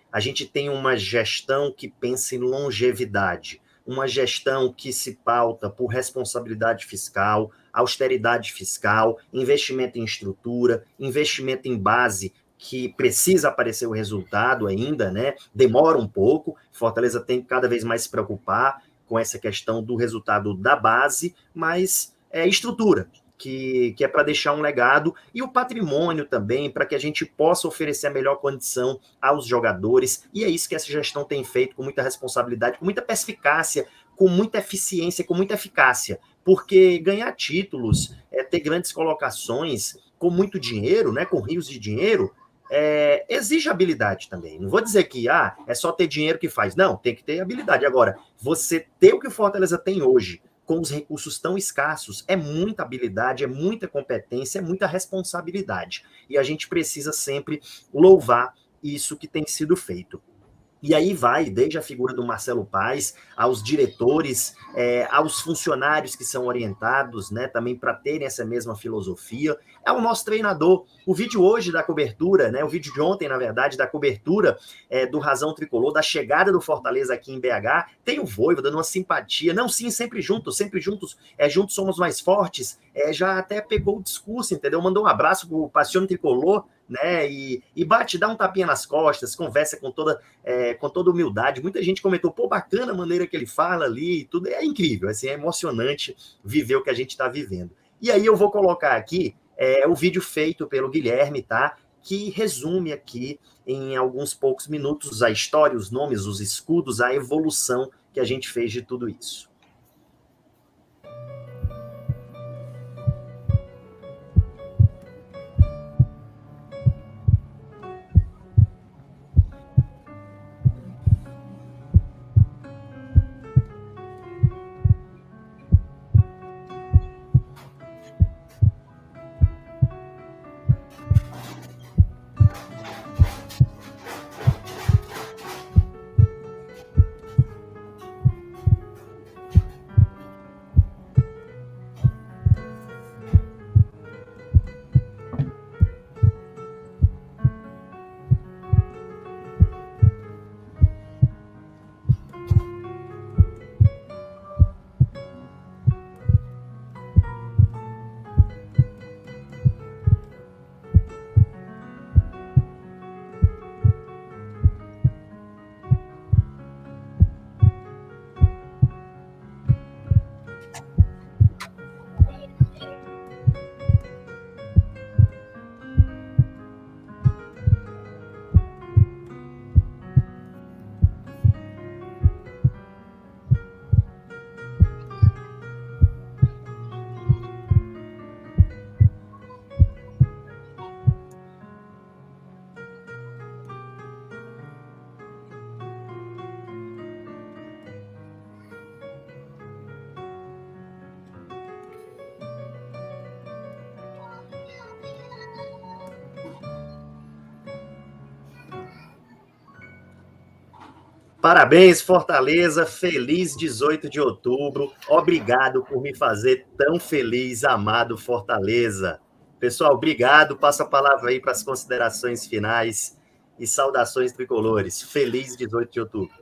tem uma gestão que pensa em longevidade, uma gestão que se pauta por responsabilidade fiscal, austeridade fiscal, investimento em estrutura, investimento em base, que precisa aparecer o resultado ainda, né? Demora um pouco. Fortaleza tem que cada vez mais se preocupar com essa questão do resultado da base, mas é estrutura, que é para deixar um legado, e o patrimônio também, para que a gente possa oferecer a melhor condição aos jogadores, e é isso que essa gestão tem feito com muita responsabilidade, com muita perspicácia, com muita eficiência, com muita eficácia, porque ganhar títulos, ter grandes colocações com muito dinheiro, né, com rios de dinheiro, exige habilidade também. Não vou dizer que é só ter dinheiro que faz. Não, tem que ter habilidade. Agora, você ter o que o Fortaleza tem hoje, com os recursos tão escassos, é muita habilidade, é muita competência, é muita responsabilidade. E a gente precisa sempre louvar isso que tem sido feito. E aí vai, desde a figura do Marcelo Paes, aos diretores, aos funcionários que são orientados, né, também para terem essa mesma filosofia, o nosso treinador. O vídeo hoje da cobertura, né, o vídeo de ontem, na verdade, da cobertura do Razão Tricolor, da chegada do Fortaleza aqui em BH, tem o Voivoda dando uma simpatia. Não, sim, sempre juntos, juntos somos mais fortes. Já até pegou o discurso, entendeu? Mandou um abraço pro Passione Tricolor, né, e dá um tapinha nas costas, conversa com toda humildade. Muita gente comentou, bacana a maneira que ele fala ali, tudo é incrível, assim, é emocionante viver o que a gente está vivendo. E aí eu vou colocar aqui o vídeo feito pelo Guilherme, tá, que resume aqui em alguns poucos minutos a história, os nomes, os escudos, a evolução que a gente fez de tudo isso. Parabéns, Fortaleza. Feliz 18 de outubro. Obrigado por me fazer tão feliz, amado Fortaleza. Pessoal, obrigado. Passo a palavra aí para as considerações finais e saudações tricolores. Feliz 18 de outubro.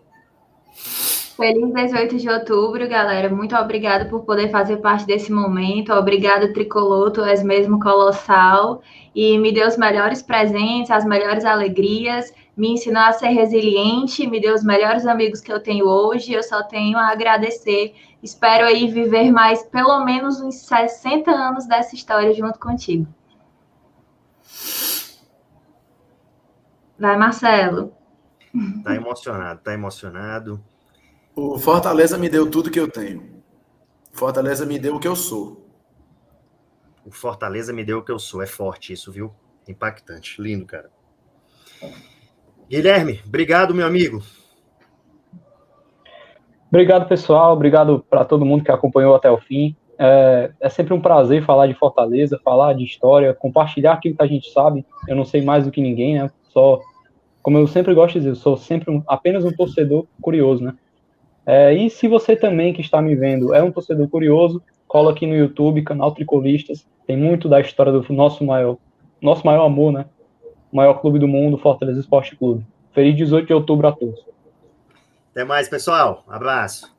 Feliz 18 de outubro, galera. Muito obrigada por poder fazer parte desse momento. Obrigada, Tricolor, tu és mesmo colossal. E me deu os melhores presentes, as melhores alegrias, me ensinou a ser resiliente, me deu os melhores amigos que eu tenho hoje. Eu só tenho a agradecer. Espero aí viver mais pelo menos uns 60 anos dessa história junto contigo. Vai, Marcelo. Tá emocionado, tá emocionado. O Fortaleza me deu tudo que eu tenho. Fortaleza me deu o que eu sou. O Fortaleza me deu o que eu sou. É forte isso, viu? Impactante. Lindo, cara. Guilherme, obrigado, meu amigo. Obrigado, pessoal. Obrigado para todo mundo que acompanhou até o fim. É sempre um prazer falar de Fortaleza, falar de história, compartilhar aquilo que a gente sabe. Eu não sei mais do que ninguém, né? Só, como eu sempre gosto de dizer, eu sou sempre apenas um torcedor curioso, né? E se você também que está me vendo é um torcedor curioso, cola aqui no YouTube, canal Tricolistas. Tem muito da história do nosso maior amor, né? O maior clube do mundo, Fortaleza Esporte Clube. Feliz 18 de outubro a todos. Até mais, pessoal. Abraço.